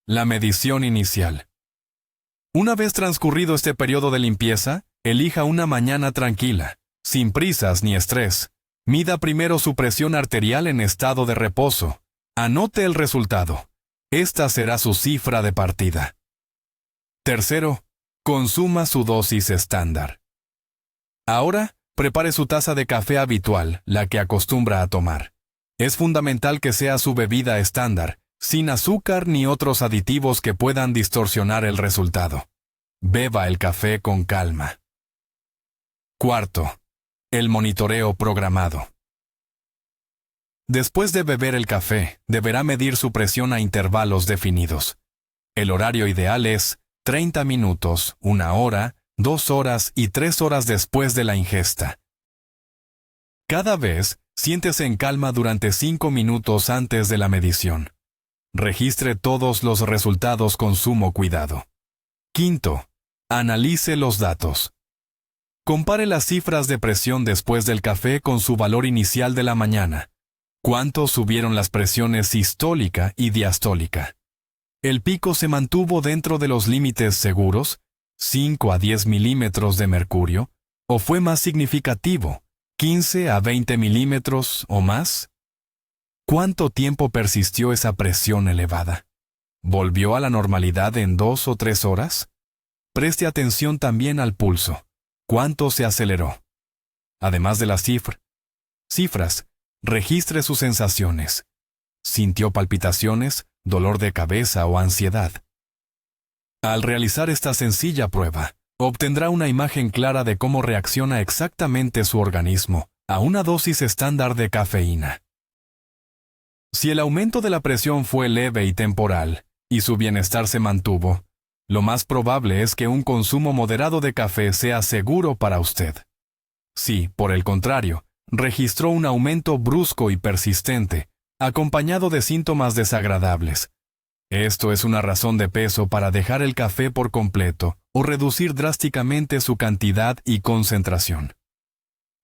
la medición inicial. Una vez transcurrido este periodo de limpieza, elija una mañana tranquila, sin prisas ni estrés. Mida primero su presión arterial en estado de reposo. Anote el resultado. Esta será su cifra de partida. Tercero, consuma su dosis estándar. Ahora, prepare su taza de café habitual, la que acostumbra a tomar. Es fundamental que sea su bebida estándar, sin azúcar ni otros aditivos que puedan distorsionar el resultado. Beba el café con calma. Cuarto, el monitoreo programado. Después de beber el café, deberá medir su presión a intervalos definidos. El horario ideal es 30 minutos, 1 hora, 2 horas y 3 horas después de la ingesta. Cada vez, siéntese en calma durante 5 minutos antes de la medición. Registre todos los resultados con sumo cuidado. Quinto, analice los datos. Compare las cifras de presión después del café con su valor inicial de la mañana. ¿Cuánto subieron las presiones sistólica y diastólica? ¿El pico se mantuvo dentro de los límites seguros, 5 a 10 milímetros de mercurio, o fue más significativo, 15 a 20 milímetros o más? ¿Cuánto tiempo persistió esa presión elevada? ¿Volvió a la normalidad en 2 o 3 horas? Preste atención también al pulso. ¿Cuánto se aceleró? Además de las cifras, registre sus sensaciones. ¿Sintió palpitaciones, dolor de cabeza o ansiedad? Al realizar esta sencilla prueba, obtendrá una imagen clara de cómo reacciona exactamente su organismo a una dosis estándar de cafeína. Si el aumento de la presión fue leve y temporal, y su bienestar se mantuvo, lo más probable es que un consumo moderado de café sea seguro para usted. Si, por el contrario, registró un aumento brusco y persistente, acompañado de síntomas desagradables, esto es una razón de peso para dejar el café por completo o reducir drásticamente su cantidad y concentración.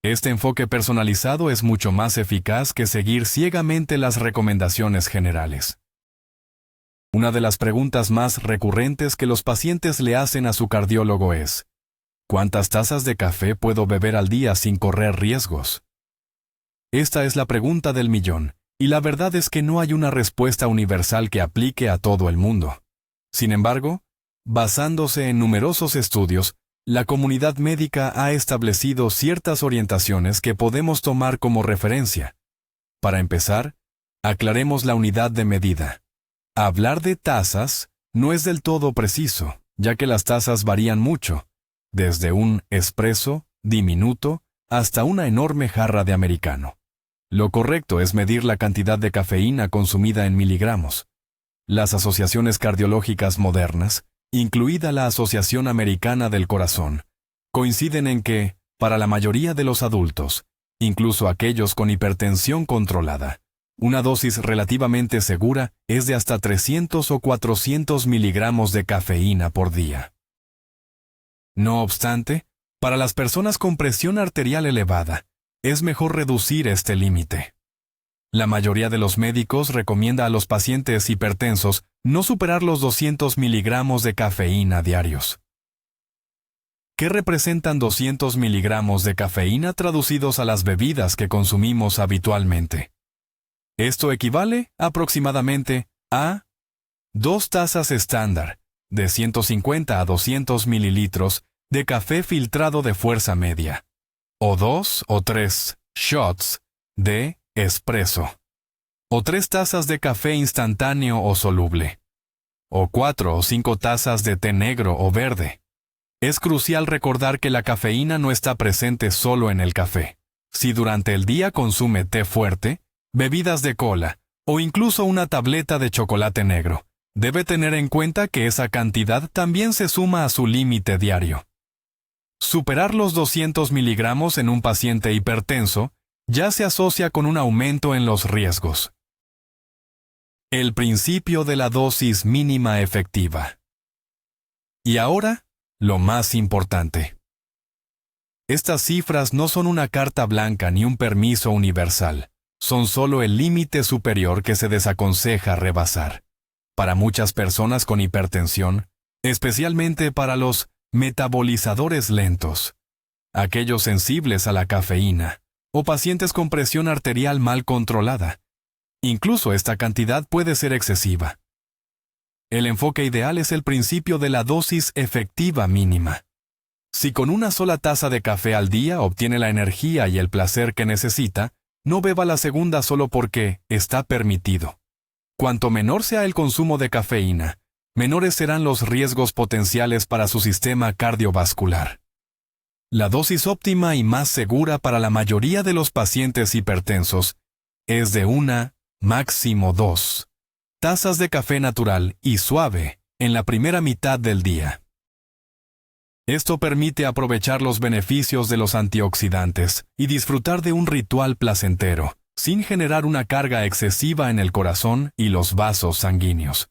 Este enfoque personalizado es mucho más eficaz que seguir ciegamente las recomendaciones generales. Una de las preguntas más recurrentes que los pacientes le hacen a su cardiólogo es: ¿cuántas tazas de café puedo beber al día sin correr riesgos? Esta es la pregunta del millón, y la verdad es que no hay una respuesta universal que aplique a todo el mundo. Sin embargo, basándose en numerosos estudios, la comunidad médica ha establecido ciertas orientaciones que podemos tomar como referencia. Para empezar, aclaremos la unidad de medida. Hablar de tazas no es del todo preciso, ya que las tazas varían mucho, desde un espresso diminuto hasta una enorme jarra de americano. Lo correcto es medir la cantidad de cafeína consumida en miligramos. Las asociaciones cardiológicas modernas incluida la Asociación Americana del Corazón, coinciden en que, para la mayoría de los adultos, incluso aquellos con hipertensión controlada, una dosis relativamente segura es de hasta 300 o 400 miligramos de cafeína por día. No obstante, para las personas con presión arterial elevada, es mejor reducir este límite. La mayoría de los médicos recomienda a los pacientes hipertensos no superar los 200 miligramos de cafeína diarios. ¿Qué representan 200 miligramos de cafeína traducidos a las bebidas que consumimos habitualmente? Esto equivale aproximadamente a 2 tazas estándar, de 150 a 200 mililitros, de café filtrado de fuerza media, o 2 o 3 shots de espresso, o 3 tazas de café instantáneo o soluble, o 4 o 5 tazas de té negro o verde. Es crucial recordar que la cafeína no está presente solo en el café. Si durante el día consume té fuerte, bebidas de cola, o incluso una tableta de chocolate negro, debe tener en cuenta que esa cantidad también se suma a su límite diario. Superar los 200 miligramos en un paciente hipertenso ya se asocia con un aumento en los riesgos. El principio de la dosis mínima efectiva. Y ahora, lo más importante. Estas cifras no son una carta blanca ni un permiso universal, son solo el límite superior que se desaconseja rebasar. Para muchas personas con hipertensión, especialmente para los metabolizadores lentos, aquellos sensibles a la cafeína, o pacientes con presión arterial mal controlada, incluso esta cantidad puede ser excesiva. El enfoque ideal es el principio de la dosis efectiva mínima. Si con una sola taza de café al día obtiene la energía y el placer que necesita, no beba la segunda solo porque está permitido. Cuanto menor sea el consumo de cafeína, menores serán los riesgos potenciales para su sistema cardiovascular. La dosis óptima y más segura para la mayoría de los pacientes hipertensos es de 1, máximo 2 tazas de café natural y suave en la primera mitad del día. Esto permite aprovechar los beneficios de los antioxidantes y disfrutar de un ritual placentero, sin generar una carga excesiva en el corazón y los vasos sanguíneos.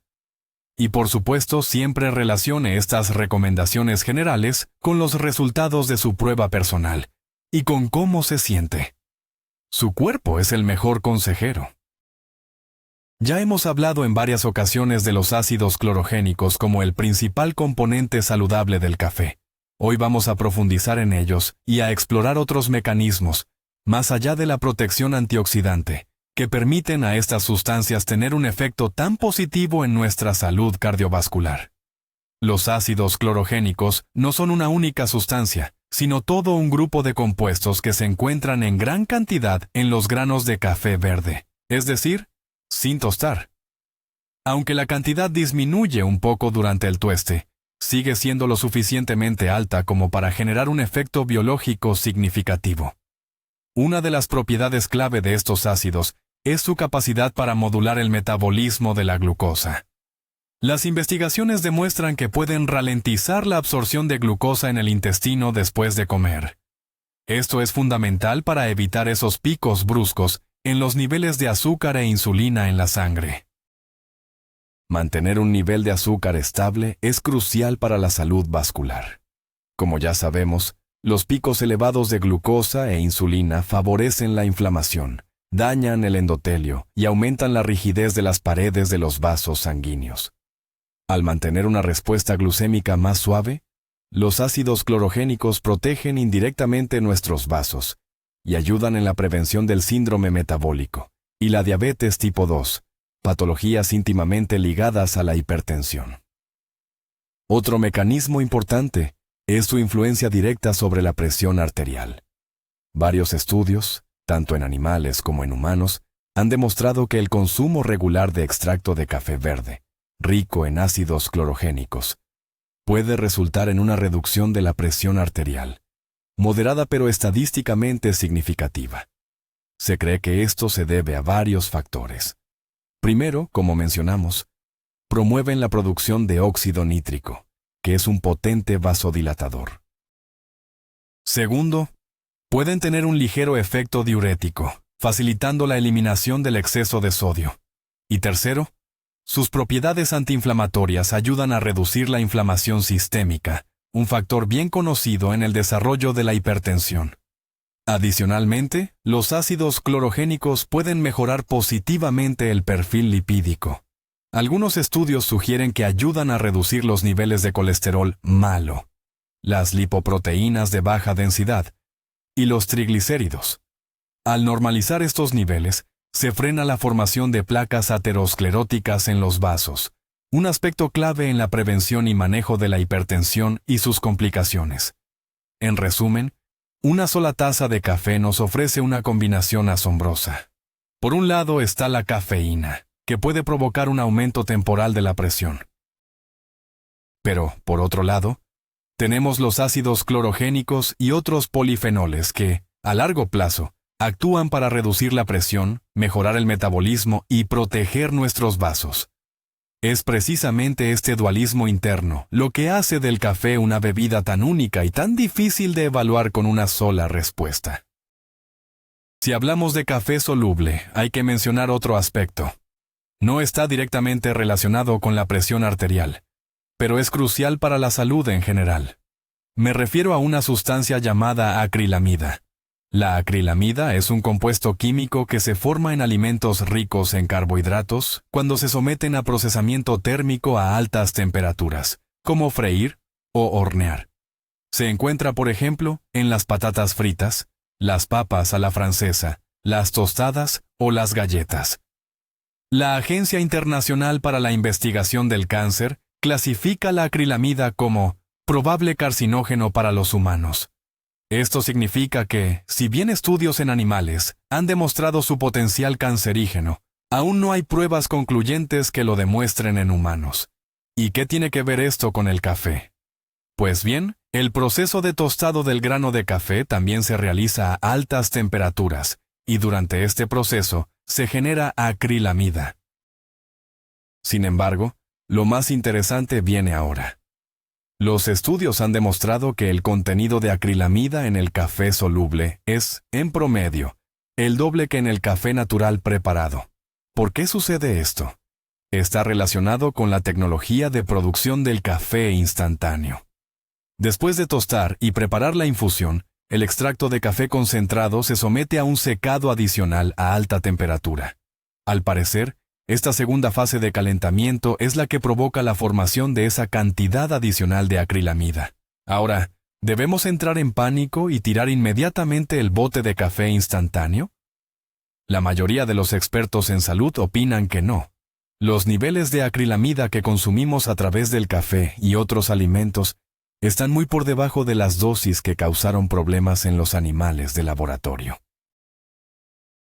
Y por supuesto, siempre relacione estas recomendaciones generales con los resultados de su prueba personal y con cómo se siente. Su cuerpo es el mejor consejero. Ya hemos hablado en varias ocasiones de los ácidos clorogénicos como el principal componente saludable del café. Hoy vamos a profundizar en ellos y a explorar otros mecanismos, más allá de la protección antioxidante, que permiten a estas sustancias tener un efecto tan positivo en nuestra salud cardiovascular. Los ácidos clorogénicos no son una única sustancia, sino todo un grupo de compuestos que se encuentran en gran cantidad en los granos de café verde, es decir, sin tostar. Aunque la cantidad disminuye un poco durante el tueste, sigue siendo lo suficientemente alta como para generar un efecto biológico significativo. Una de las propiedades clave de estos ácidos es su capacidad para modular el metabolismo de la glucosa. Las investigaciones demuestran que pueden ralentizar la absorción de glucosa en el intestino después de comer. Esto es fundamental para evitar esos picos bruscos en los niveles de azúcar e insulina en la sangre. Mantener un nivel de azúcar estable es crucial para la salud vascular. Como ya sabemos, los picos elevados de glucosa e insulina favorecen la inflamación, dañan el endotelio y aumentan la rigidez de las paredes de los vasos sanguíneos. Al mantener una respuesta glucémica más suave, los ácidos clorogénicos protegen indirectamente nuestros vasos y ayudan en la prevención del síndrome metabólico y la diabetes tipo 2, patologías íntimamente ligadas a la hipertensión. Otro mecanismo importante es su influencia directa sobre la presión arterial. Varios estudios, tanto en animales como en humanos, han demostrado que el consumo regular de extracto de café verde, rico en ácidos clorogénicos, puede resultar en una reducción de la presión arterial, moderada pero estadísticamente significativa. Se cree que esto se debe a varios factores. Primero, como mencionamos, promueven la producción de óxido nítrico, que es un potente vasodilatador. Segundo, pueden tener un ligero efecto diurético, facilitando la eliminación del exceso de sodio. Y tercero, sus propiedades antiinflamatorias ayudan a reducir la inflamación sistémica, un factor bien conocido en el desarrollo de la hipertensión. Adicionalmente, los ácidos clorogénicos pueden mejorar positivamente el perfil lipídico. Algunos estudios sugieren que ayudan a reducir los niveles de colesterol malo, las lipoproteínas de baja densidad y los triglicéridos. Al normalizar estos niveles, se frena la formación de placas ateroscleróticas en los vasos, un aspecto clave en la prevención y manejo de la hipertensión y sus complicaciones. En resumen, una sola taza de café nos ofrece una combinación asombrosa. Por un lado está la cafeína, que puede provocar un aumento temporal de la presión. Pero, por otro lado, tenemos los ácidos clorogénicos y otros polifenoles que, a largo plazo, actúan para reducir la presión, mejorar el metabolismo y proteger nuestros vasos. Es precisamente este dualismo interno lo que hace del café una bebida tan única y tan difícil de evaluar con una sola respuesta. Si hablamos de café soluble, hay que mencionar otro aspecto. No está directamente relacionado con la presión arterial, pero es crucial para la salud en general. Me refiero a una sustancia llamada acrilamida. La acrilamida es un compuesto químico que se forma en alimentos ricos en carbohidratos cuando se someten a procesamiento térmico a altas temperaturas, como freír o hornear. Se encuentra, por ejemplo, en las patatas fritas, las papas a la francesa, las tostadas o las galletas. La Agencia Internacional para la Investigación del Cáncer clasifica la acrilamida como probable carcinógeno para los humanos. Esto significa que, si bien estudios en animales han demostrado su potencial cancerígeno, aún no hay pruebas concluyentes que lo demuestren en humanos. ¿Y qué tiene que ver esto con el café? Pues bien, el proceso de tostado del grano de café también se realiza a altas temperaturas, y durante este proceso se genera acrilamida. Sin embargo, lo más interesante viene ahora. Los estudios han demostrado que el contenido de acrilamida en el café soluble es, en promedio, el doble que en el café natural preparado. ¿Por qué sucede esto? Está relacionado con la tecnología de producción del café instantáneo. Después de tostar y preparar la infusión, el extracto de café concentrado se somete a un secado adicional a alta temperatura. Al parecer, esta segunda fase de calentamiento es la que provoca la formación de esa cantidad adicional de acrilamida. Ahora, ¿debemos entrar en pánico y tirar inmediatamente el bote de café instantáneo? La mayoría de los expertos en salud opinan que no. Los niveles de acrilamida que consumimos a través del café y otros alimentos están muy por debajo de las dosis que causaron problemas en los animales de laboratorio.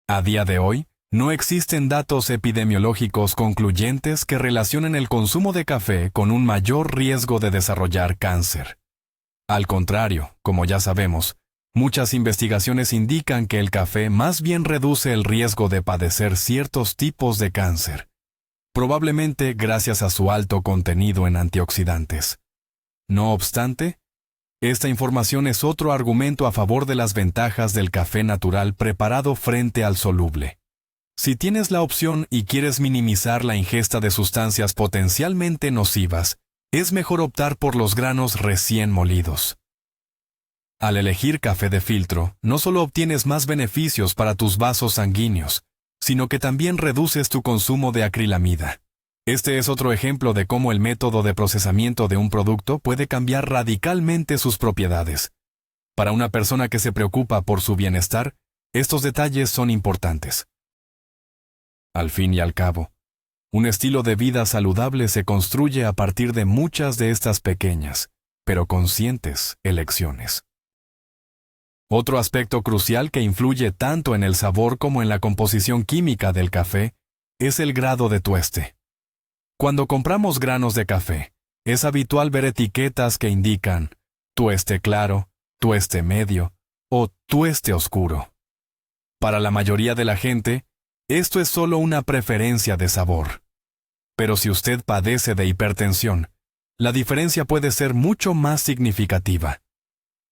A día de hoy, no existen datos epidemiológicos concluyentes que relacionen el consumo de café con un mayor riesgo de desarrollar cáncer. Al contrario, como ya sabemos, muchas investigaciones indican que el café más bien reduce el riesgo de padecer ciertos tipos de cáncer, probablemente gracias a su alto contenido en antioxidantes. No obstante, esta información es otro argumento a favor de las ventajas del café natural preparado frente al soluble. Si tienes la opción y quieres minimizar la ingesta de sustancias potencialmente nocivas, es mejor optar por los granos recién molidos. Al elegir café de filtro, no solo obtienes más beneficios para tus vasos sanguíneos, sino que también reduces tu consumo de acrilamida. Este es otro ejemplo de cómo el método de procesamiento de un producto puede cambiar radicalmente sus propiedades. Para una persona que se preocupa por su bienestar, estos detalles son importantes. Al fin y al cabo, un estilo de vida saludable se construye a partir de muchas de estas pequeñas, pero conscientes, elecciones. Otro aspecto crucial que influye tanto en el sabor como en la composición química del café es el grado de tueste. Cuando compramos granos de café, es habitual ver etiquetas que indican tueste claro, tueste medio o tueste oscuro. Para la mayoría de la gente, esto es solo una preferencia de sabor. Pero si usted padece de hipertensión, la diferencia puede ser mucho más significativa.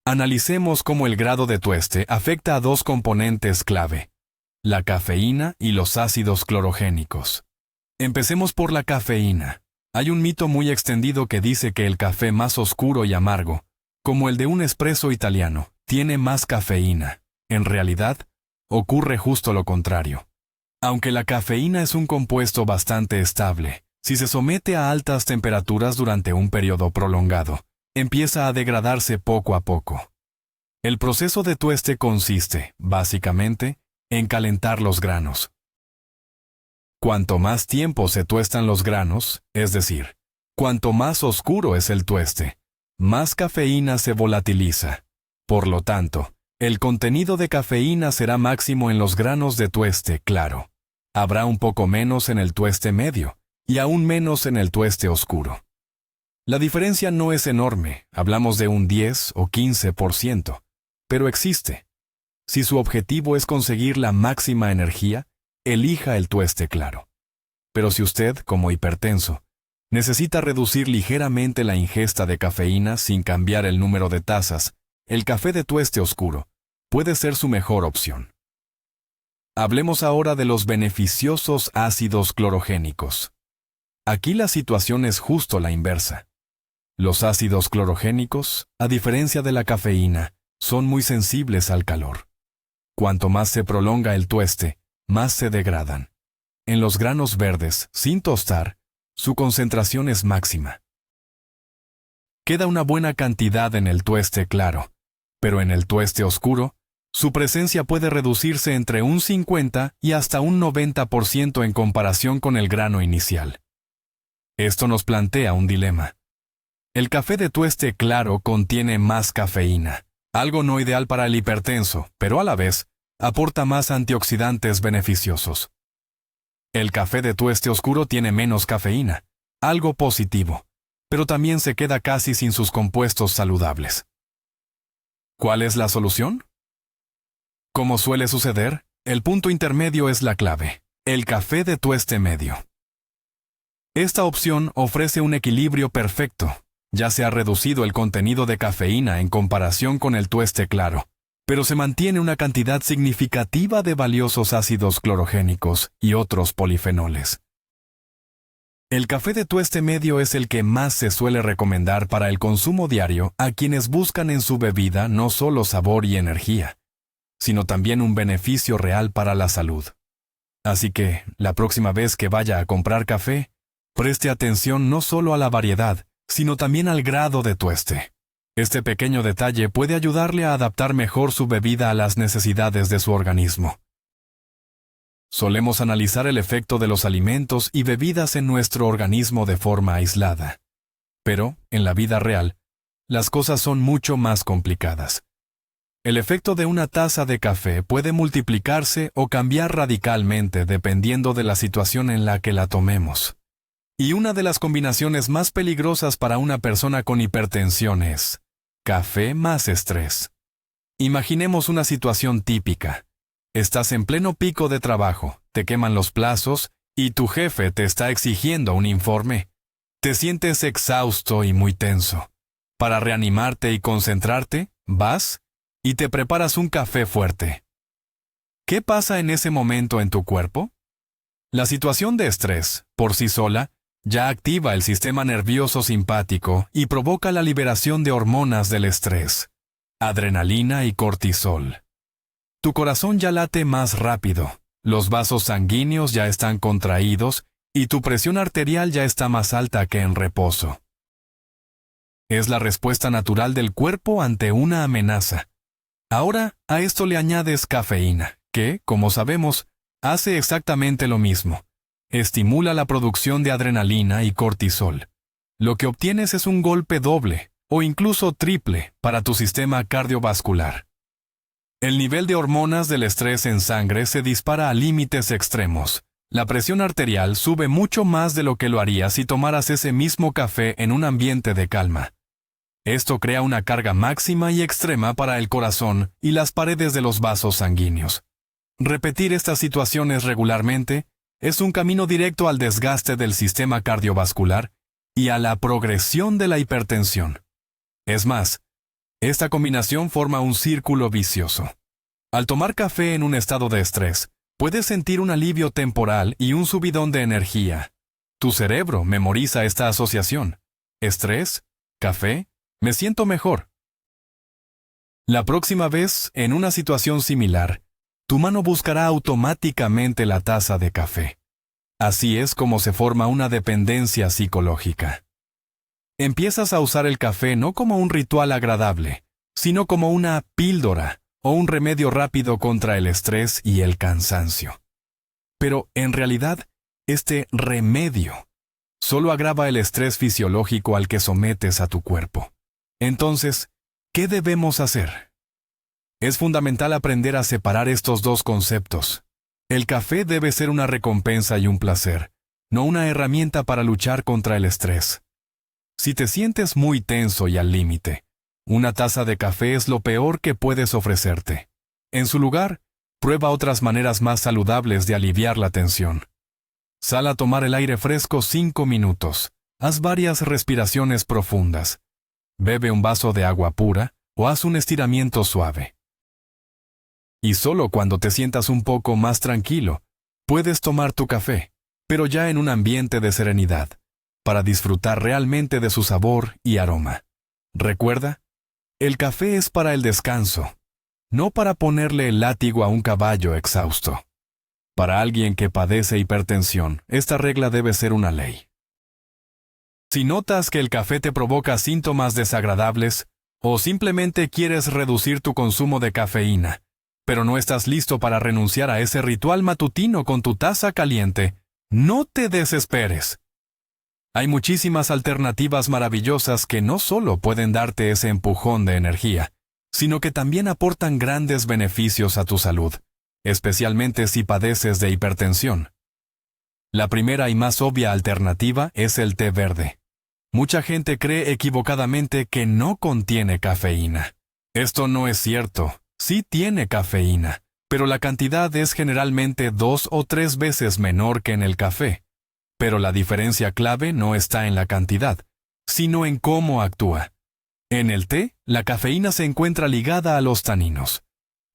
Analicemos cómo el grado de tueste afecta a dos componentes clave: la cafeína y los ácidos clorogénicos. Empecemos por la cafeína. Hay un mito muy extendido que dice que el café más oscuro y amargo, como el de un espresso italiano, tiene más cafeína. En realidad, ocurre justo lo contrario. Aunque la cafeína es un compuesto bastante estable, si se somete a altas temperaturas durante un periodo prolongado, empieza a degradarse poco a poco. El proceso de tueste consiste, básicamente, en calentar los granos. Cuanto más tiempo se tuestan los granos, es decir, cuanto más oscuro es el tueste, más cafeína se volatiliza. Por lo tanto, el contenido de cafeína será máximo en los granos de tueste claro. Habrá un poco menos en el tueste medio y aún menos en el tueste oscuro. La diferencia no es enorme, hablamos de un 10 o 15%, pero existe. Si su objetivo es conseguir la máxima energía, elija el tueste claro. Pero si usted, como hipertenso, necesita reducir ligeramente la ingesta de cafeína sin cambiar el número de tazas, el café de tueste oscuro puede ser su mejor opción. Hablemos ahora de los beneficiosos ácidos clorogénicos. Aquí la situación es justo la inversa. Los ácidos clorogénicos, a diferencia de la cafeína, son muy sensibles al calor. Cuanto más se prolonga el tueste, más se degradan. En los granos verdes, sin tostar, su concentración es máxima. Queda una buena cantidad en el tueste claro, pero en el tueste oscuro, su presencia puede reducirse entre un 50 y hasta un 90% en comparación con el grano inicial. Esto nos plantea un dilema. El café de tueste claro contiene más cafeína, algo no ideal para el hipertenso, pero a la vez, aporta más antioxidantes beneficiosos. El café de tueste oscuro tiene menos cafeína, algo positivo, pero también se queda casi sin sus compuestos saludables. ¿Cuál es la solución? Como suele suceder, el punto intermedio es la clave, el café de tueste medio. Esta opción ofrece un equilibrio perfecto. Ya se ha reducido el contenido de cafeína en comparación con el tueste claro, pero se mantiene una cantidad significativa de valiosos ácidos clorogénicos y otros polifenoles. El café de tueste medio es el que más se suele recomendar para el consumo diario a quienes buscan en su bebida no solo sabor y energía, sino también un beneficio real para la salud. Así que, la próxima vez que vaya a comprar café, preste atención no solo a la variedad, sino también al grado de tueste. Este pequeño detalle puede ayudarle a adaptar mejor su bebida a las necesidades de su organismo. Solemos analizar el efecto de los alimentos y bebidas en nuestro organismo de forma aislada. Pero, en la vida real, las cosas son mucho más complicadas. El efecto de una taza de café puede multiplicarse o cambiar radicalmente dependiendo de la situación en la que la tomemos. Y una de las combinaciones más peligrosas para una persona con hipertensión es café más estrés. Imaginemos una situación típica. Estás en pleno pico de trabajo, te queman los plazos y tu jefe te está exigiendo un informe. Te sientes exhausto y muy tenso. Para reanimarte y concentrarte, vas y te preparas un café fuerte. ¿Qué pasa en ese momento en tu cuerpo? La situación de estrés, por sí sola, ya activa el sistema nervioso simpático y provoca la liberación de hormonas del estrés, adrenalina y cortisol. Tu corazón ya late más rápido, los vasos sanguíneos ya están contraídos y tu presión arterial ya está más alta que en reposo. Es la respuesta natural del cuerpo ante una amenaza. Ahora, a esto le añades cafeína, que, como sabemos, hace exactamente lo mismo. Estimula la producción de adrenalina y cortisol. Lo que obtienes es un golpe doble, o incluso triple, para tu sistema cardiovascular. El nivel de hormonas del estrés en sangre se dispara a límites extremos. La presión arterial sube mucho más de lo que lo haría si tomaras ese mismo café en un ambiente de calma. Esto crea una carga máxima y extrema para el corazón y las paredes de los vasos sanguíneos. Repetir estas situaciones regularmente es un camino directo al desgaste del sistema cardiovascular y a la progresión de la hipertensión. Es más, esta combinación forma un círculo vicioso. Al tomar café en un estado de estrés, puedes sentir un alivio temporal y un subidón de energía. Tu cerebro memoriza esta asociación. Estrés, café, me siento mejor. La próxima vez, en una situación similar, tu mano buscará automáticamente la taza de café. Así es como se forma una dependencia psicológica. Empiezas a usar el café no como un ritual agradable, sino como una píldora o un remedio rápido contra el estrés y el cansancio. Pero, en realidad, este remedio solo agrava el estrés fisiológico al que sometes a tu cuerpo. Entonces, ¿qué debemos hacer? Es fundamental aprender a separar estos dos conceptos. El café debe ser una recompensa y un placer, no una herramienta para luchar contra el estrés. Si te sientes muy tenso y al límite, una taza de café es lo peor que puedes ofrecerte. En su lugar, prueba otras maneras más saludables de aliviar la tensión. Sal a tomar el aire fresco 5 minutos. Haz varias respiraciones profundas. Bebe un vaso de agua pura o haz un estiramiento suave. Y solo cuando te sientas un poco más tranquilo, puedes tomar tu café, pero ya en un ambiente de serenidad, para disfrutar realmente de su sabor y aroma. Recuerda, el café es para el descanso, no para ponerle el látigo a un caballo exhausto. Para alguien que padece hipertensión, esta regla debe ser una ley. Si notas que el café te provoca síntomas desagradables, o simplemente quieres reducir tu consumo de cafeína, pero no estás listo para renunciar a ese ritual matutino con tu taza caliente, no te desesperes. Hay muchísimas alternativas maravillosas que no solo pueden darte ese empujón de energía, sino que también aportan grandes beneficios a tu salud, especialmente si padeces de hipertensión. La primera y más obvia alternativa es el té verde. Mucha gente cree equivocadamente que no contiene cafeína. Esto no es cierto. Sí tiene cafeína, pero la cantidad es generalmente 2 o 3 veces menor que en el café. Pero la diferencia clave no está en la cantidad, sino en cómo actúa. En el té, la cafeína se encuentra ligada a los taninos.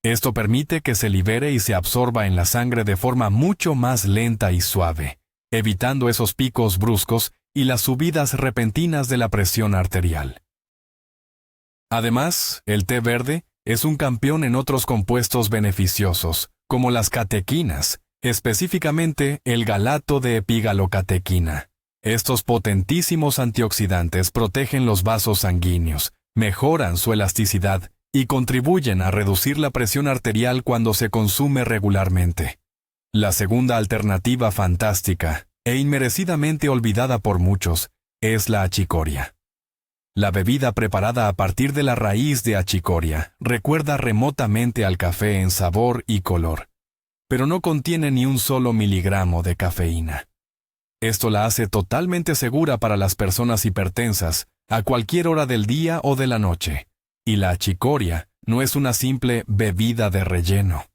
Esto permite que se libere y se absorba en la sangre de forma mucho más lenta y suave, evitando esos picos bruscos y las subidas repentinas de la presión arterial. Además, el té verde es un campeón en otros compuestos beneficiosos, como las catequinas, específicamente el galato de epigalocatequina. Estos potentísimos antioxidantes protegen los vasos sanguíneos, mejoran su elasticidad y contribuyen a reducir la presión arterial cuando se consume regularmente. La segunda alternativa fantástica, e inmerecidamente olvidada por muchos, es la achicoria. La bebida preparada a partir de la raíz de achicoria recuerda remotamente al café en sabor y color, pero no contiene ni un solo miligramo de cafeína. Esto la hace totalmente segura para las personas hipertensas a cualquier hora del día o de la noche. Y la achicoria no es una simple bebida de relleno.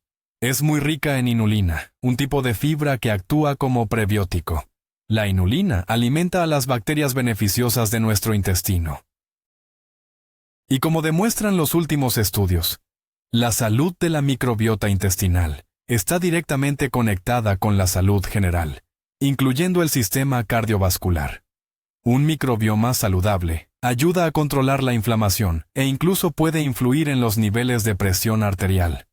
Es muy rica en inulina, un tipo de fibra que actúa como prebiótico. La inulina alimenta a las bacterias beneficiosas de nuestro intestino. Y como demuestran los últimos estudios, la salud de la microbiota intestinal está directamente conectada con la salud general, incluyendo el sistema cardiovascular. Un microbioma saludable ayuda a controlar la inflamación e incluso puede influir en los niveles de presión arterial.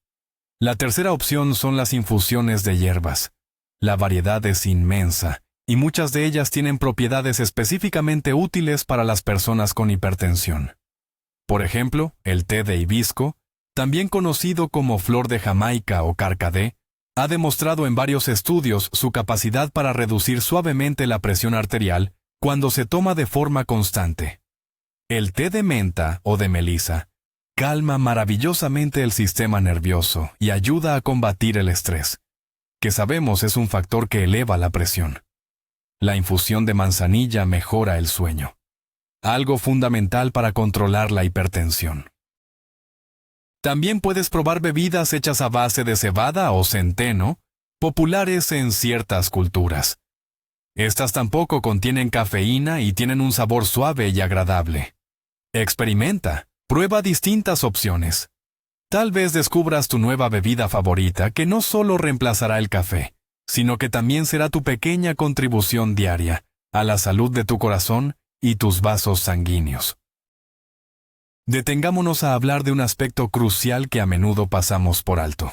La tercera opción son las infusiones de hierbas. La variedad es inmensa y muchas de ellas tienen propiedades específicamente útiles para las personas con hipertensión. Por ejemplo, el té de hibisco, también conocido como flor de Jamaica o carcadé, ha demostrado en varios estudios su capacidad para reducir suavemente la presión arterial cuando se toma de forma constante. El té de menta o de melisa calma maravillosamente el sistema nervioso y ayuda a combatir el estrés, que sabemos es un factor que eleva la presión. La infusión de manzanilla mejora el sueño, algo fundamental para controlar la hipertensión. También puedes probar bebidas hechas a base de cebada o centeno, populares en ciertas culturas. Estas tampoco contienen cafeína y tienen un sabor suave y agradable. Experimenta, prueba distintas opciones. Tal vez descubras tu nueva bebida favorita que no solo reemplazará el café, sino que también será tu pequeña contribución diaria a la salud de tu corazón y tus vasos sanguíneos. Detengámonos a hablar de un aspecto crucial que a menudo pasamos por alto: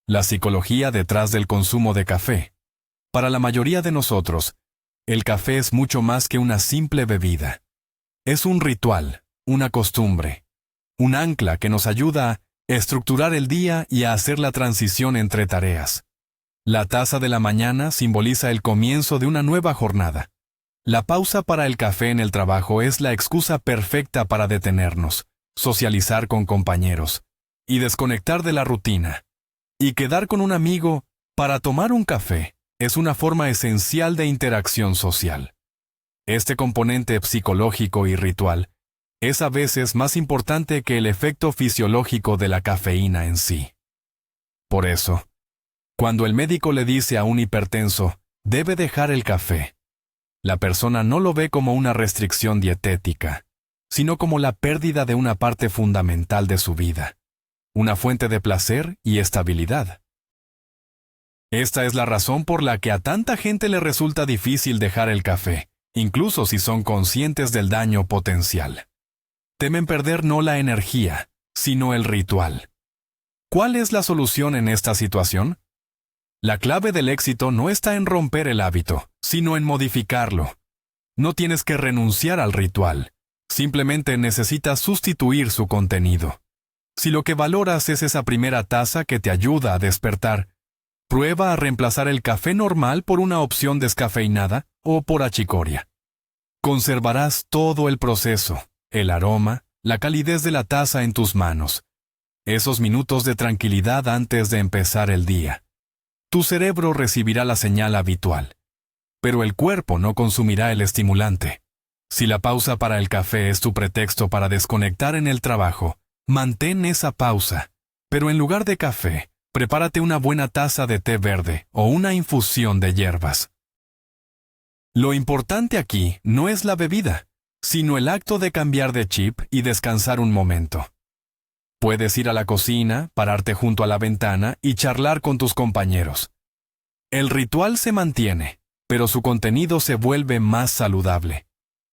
la psicología detrás del consumo de café. Para la mayoría de nosotros, el café es mucho más que una simple bebida. Es un ritual, una costumbre, un ancla que nos ayuda a estructurar el día y a hacer la transición entre tareas. La taza de la mañana simboliza el comienzo de una nueva jornada. La pausa para el café en el trabajo es la excusa perfecta para detenernos, socializar con compañeros, y desconectar de la rutina. Y quedar con un amigo para tomar un café es una forma esencial de interacción social. Este componente psicológico y ritual es a veces más importante que el efecto fisiológico de la cafeína en sí. Por eso, cuando el médico le dice a un hipertenso, debe dejar el café, la persona no lo ve como una restricción dietética, sino como la pérdida de una parte fundamental de su vida, una fuente de placer y estabilidad. Esta es la razón por la que a tanta gente le resulta difícil dejar el café, incluso si son conscientes del daño potencial. Temen perder no la energía, sino el ritual. ¿Cuál es la solución en esta situación? La clave del éxito no está en romper el hábito, sino en modificarlo. No tienes que renunciar al ritual, simplemente necesitas sustituir su contenido. Si lo que valoras es esa primera taza que te ayuda a despertar, prueba a reemplazar el café normal por una opción descafeinada o por achicoria. Conservarás todo el proceso, el aroma, la calidez de la taza en tus manos, esos minutos de tranquilidad antes de empezar el día. Tu cerebro recibirá la señal habitual, pero el cuerpo no consumirá el estimulante. Si la pausa para el café es tu pretexto para desconectar en el trabajo, mantén esa pausa, pero en lugar de café, prepárate una buena taza de té verde o una infusión de hierbas. Lo importante aquí no es la bebida, sino el acto de cambiar de chip y descansar un momento. Puedes ir a la cocina, pararte junto a la ventana y charlar con tus compañeros. El ritual se mantiene, pero su contenido se vuelve más saludable.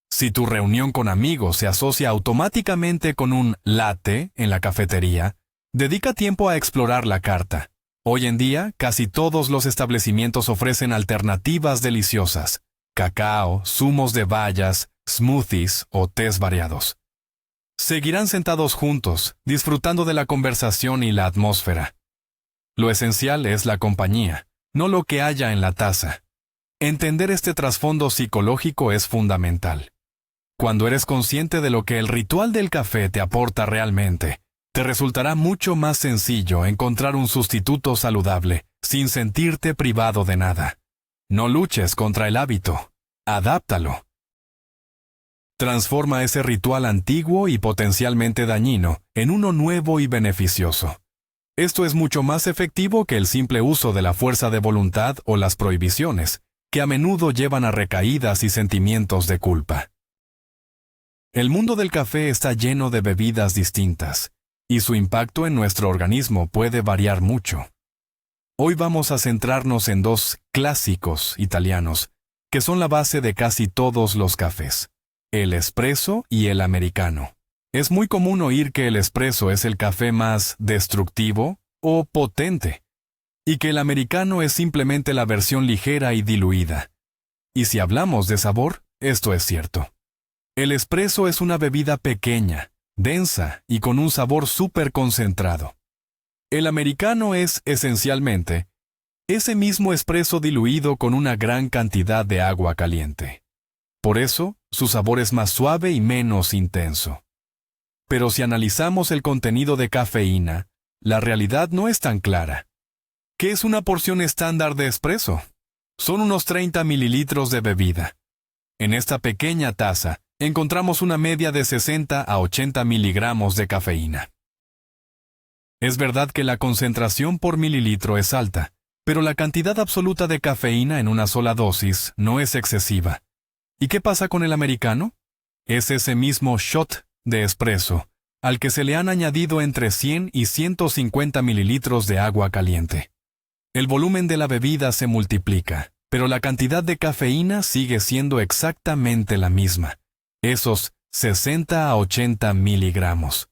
Si tu reunión con amigos se asocia automáticamente con un latte en la cafetería, dedica tiempo a explorar la carta. Hoy en día, casi todos los establecimientos ofrecen alternativas deliciosas: cacao, zumos de bayas, smoothies o tés variados. Seguirán sentados juntos, disfrutando de la conversación y la atmósfera. Lo esencial es la compañía, no lo que haya en la taza. Entender este trasfondo psicológico es fundamental. Cuando eres consciente de lo que el ritual del café te aporta realmente, te resultará mucho más sencillo encontrar un sustituto saludable, sin sentirte privado de nada. No luches contra el hábito, adáptalo. Transforma ese ritual antiguo y potencialmente dañino en uno nuevo y beneficioso. Esto es mucho más efectivo que el simple uso de la fuerza de voluntad o las prohibiciones, que a menudo llevan a recaídas y sentimientos de culpa. El mundo del café está lleno de bebidas distintas, y su impacto en nuestro organismo puede variar mucho. Hoy vamos a centrarnos en dos clásicos italianos, que son la base de casi todos los cafés: el espresso y el americano. Es muy común oír que el espresso es el café más destructivo o potente, y que el americano es simplemente la versión ligera y diluida. Y si hablamos de sabor, esto es cierto. El espresso es una bebida pequeña, densa y con un sabor súper concentrado. El americano es, esencialmente, ese mismo espresso diluido con una gran cantidad de agua caliente. Por eso, su sabor es más suave y menos intenso. Pero si analizamos el contenido de cafeína, la realidad no es tan clara. ¿Qué es una porción estándar de espresso? Son unos 30 mililitros de bebida. En esta pequeña taza, encontramos una media de 60 a 80 miligramos de cafeína. Es verdad que la concentración por mililitro es alta, Pero la cantidad absoluta de cafeína en una sola dosis no es excesiva. ¿Y qué pasa con el americano? Es ese mismo shot de espresso, al que se le han añadido entre 100 y 150 mililitros de agua caliente. El volumen de la bebida se multiplica, pero la cantidad de cafeína sigue siendo exactamente la misma, esos 60 a 80 miligramos.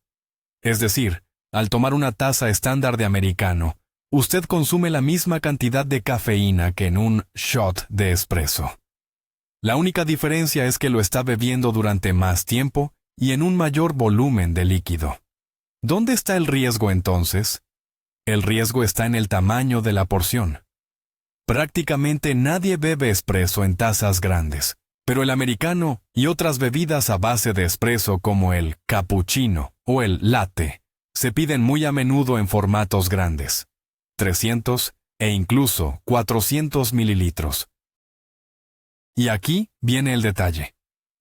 Es decir, al tomar una taza estándar de americano, usted consume la misma cantidad de cafeína que en un shot de espresso. La única diferencia es que lo está bebiendo durante más tiempo y en un mayor volumen de líquido. ¿Dónde está el riesgo entonces? El riesgo está en el tamaño de la porción. Prácticamente nadie bebe espresso en tazas grandes, pero el americano y otras bebidas a base de espresso como el cappuccino o el latte se piden muy a menudo en formatos grandes, 300 e incluso 400 mililitros. Y aquí viene el detalle.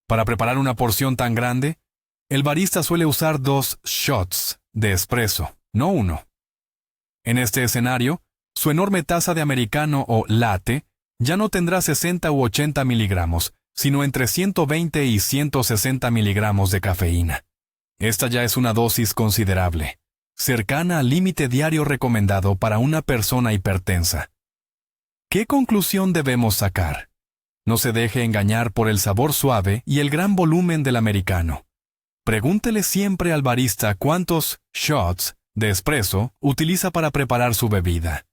Para preparar una porción tan grande, el barista suele usar 2 shots de espresso, no uno. En este escenario, su enorme taza de americano o latte ya no tendrá 60 u 80 miligramos, sino entre 120 y 160 miligramos de cafeína. Esta ya es una dosis considerable, cercana al límite diario recomendado para una persona hipertensa. ¿Qué conclusión debemos sacar? No se deje engañar por el sabor suave y el gran volumen del americano. Pregúntele siempre al barista cuántos shots de espresso utiliza para preparar su bebida.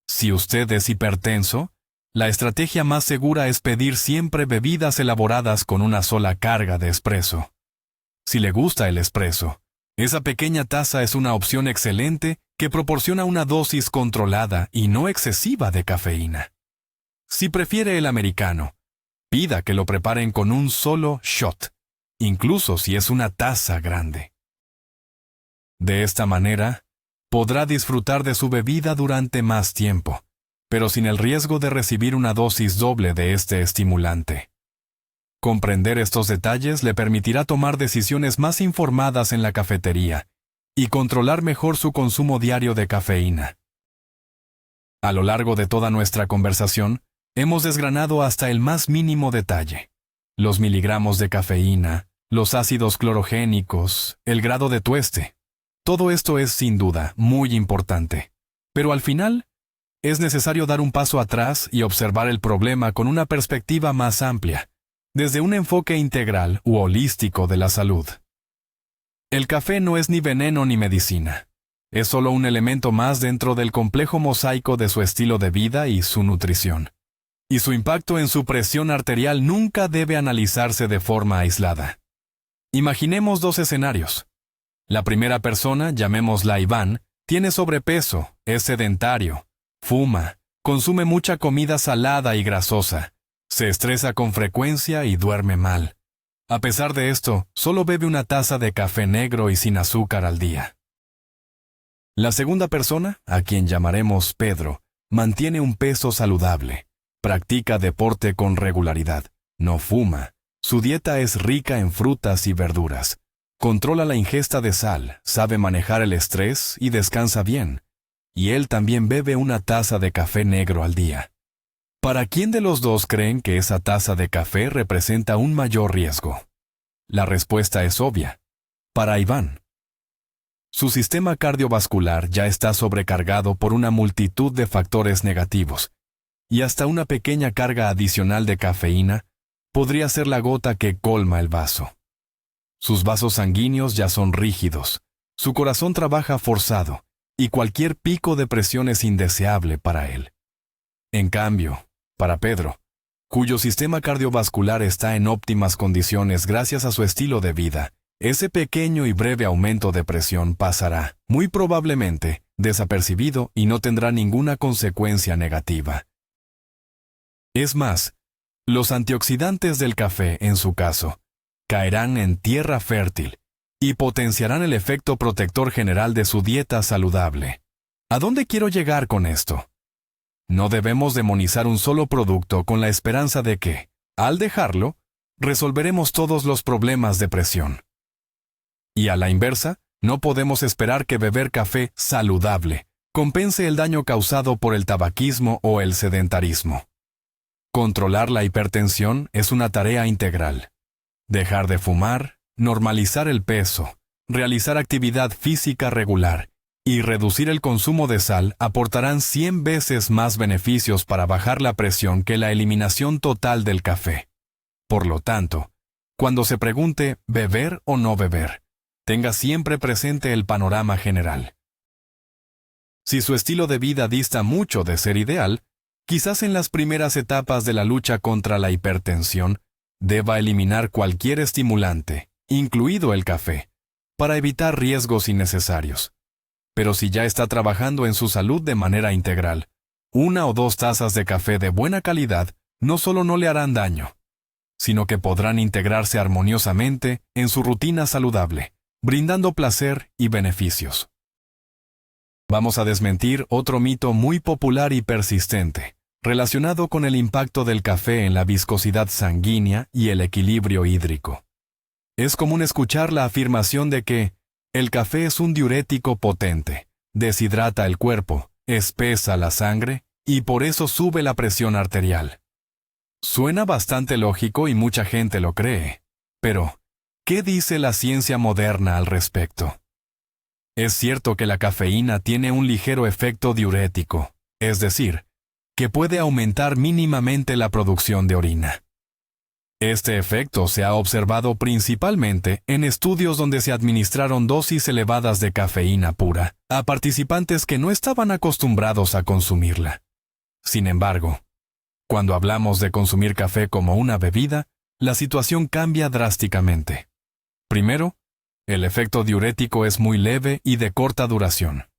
Si usted es hipertenso, la estrategia más segura es pedir siempre bebidas elaboradas con una sola carga de espresso. Si le gusta el espresso, esa pequeña taza es una opción excelente que proporciona una dosis controlada y no excesiva de cafeína. Si prefiere el americano, pida que lo preparen con un solo shot, incluso si es una taza grande. De esta manera, podrá disfrutar de su bebida durante más tiempo, pero sin el riesgo de recibir una dosis doble de este estimulante. Comprender estos detalles le permitirá tomar decisiones más informadas en la cafetería y controlar mejor su consumo diario de cafeína. A lo largo de toda nuestra conversación, hemos desgranado hasta el más mínimo detalle: los miligramos de cafeína, los ácidos clorogénicos, el grado de tueste. Todo esto es, sin duda, muy importante. Pero al final, es necesario dar un paso atrás y observar el problema con una perspectiva más amplia, desde un enfoque integral u holístico de la salud. El café no es ni veneno ni medicina. Es solo un elemento más dentro del complejo mosaico de su estilo de vida y su nutrición. Y su impacto en su presión arterial nunca debe analizarse de forma aislada. Imaginemos 2 escenarios. La primera persona, llamémosla Iván, tiene sobrepeso, es sedentario, fuma, consume mucha comida salada y grasosa, se estresa con frecuencia y duerme mal. A pesar de esto, solo bebe una taza de café negro y sin azúcar al día. La segunda persona, a quien llamaremos Pedro, mantiene un peso saludable, practica deporte con regularidad, no fuma, su dieta es rica en frutas y verduras, controla la ingesta de sal, sabe manejar el estrés y descansa bien, y él también bebe una taza de café negro al día. ¿Para quién de los dos creen que esa taza de café representa un mayor riesgo? La respuesta es obvia: para Iván. Su sistema cardiovascular ya está sobrecargado por una multitud de factores negativos, y hasta una pequeña carga adicional de cafeína podría ser la gota que colma el vaso. Sus vasos sanguíneos ya son rígidos, su corazón trabaja forzado, y cualquier pico de presión es indeseable para él. En cambio, para Pedro, cuyo sistema cardiovascular está en óptimas condiciones gracias a su estilo de vida, ese pequeño y breve aumento de presión pasará, muy probablemente, desapercibido y no tendrá ninguna consecuencia negativa. Es más, los antioxidantes del café, en su caso, caerán en tierra fértil y potenciarán el efecto protector general de su dieta saludable. ¿A dónde quiero llegar con esto? No debemos demonizar un solo producto con la esperanza de que, al dejarlo, resolveremos todos los problemas de presión. Y a la inversa, no podemos esperar que beber café saludable compense el daño causado por el tabaquismo o el sedentarismo. Controlar la hipertensión es una tarea integral. Dejar de fumar, normalizar el peso, realizar actividad física regular y reducir el consumo de sal aportarán 100 veces más beneficios para bajar la presión que la eliminación total del café. Por lo tanto, cuando se pregunte beber o no beber, tenga siempre presente el panorama general. Si su estilo de vida dista mucho de ser ideal, quizás en las primeras etapas de la lucha contra la hipertensión, deba eliminar cualquier estimulante, incluido el café, para evitar riesgos innecesarios. Pero si ya está trabajando en su salud de manera integral, 1 o 2 tazas de café de buena calidad no solo no le harán daño, sino que podrán integrarse armoniosamente en su rutina saludable, brindando placer y beneficios. Vamos a desmentir otro mito muy popular y persistente, relacionado con el impacto del café en la viscosidad sanguínea y el equilibrio hídrico. Es común escuchar la afirmación de que el café es un diurético potente, deshidrata el cuerpo, espesa la sangre y por eso sube la presión arterial. Suena bastante lógico y mucha gente lo cree. Pero, ¿qué dice la ciencia moderna al respecto? Es cierto que la cafeína tiene un ligero efecto diurético, es decir, que puede aumentar mínimamente la producción de orina. Este efecto se ha observado principalmente en estudios donde se administraron dosis elevadas de cafeína pura a participantes que no estaban acostumbrados a consumirla. Sin embargo, cuando hablamos de consumir café como una bebida, la situación cambia drásticamente. Primero, el efecto diurético es muy leve y de corta duración.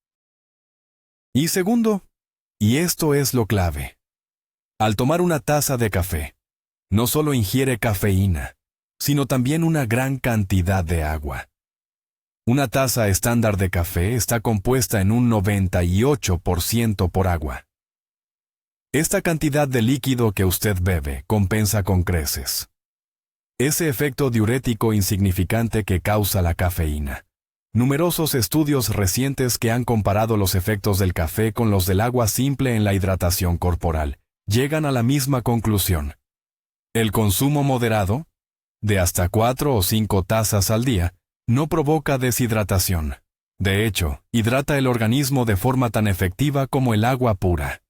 Y segundo, y esto es lo clave, al tomar una taza de café, no solo ingiere cafeína, sino también una gran cantidad de agua. Una taza estándar de café está compuesta en un 98% por agua. Esta cantidad de líquido que usted bebe compensa con creces ese efecto diurético insignificante que causa la cafeína. Numerosos estudios recientes que han comparado los efectos del café con los del agua simple en la hidratación corporal llegan a la misma conclusión. El consumo moderado, de hasta 4 o 5 tazas al día, no provoca deshidratación. De hecho, hidrata el organismo de forma tan efectiva como el agua pura.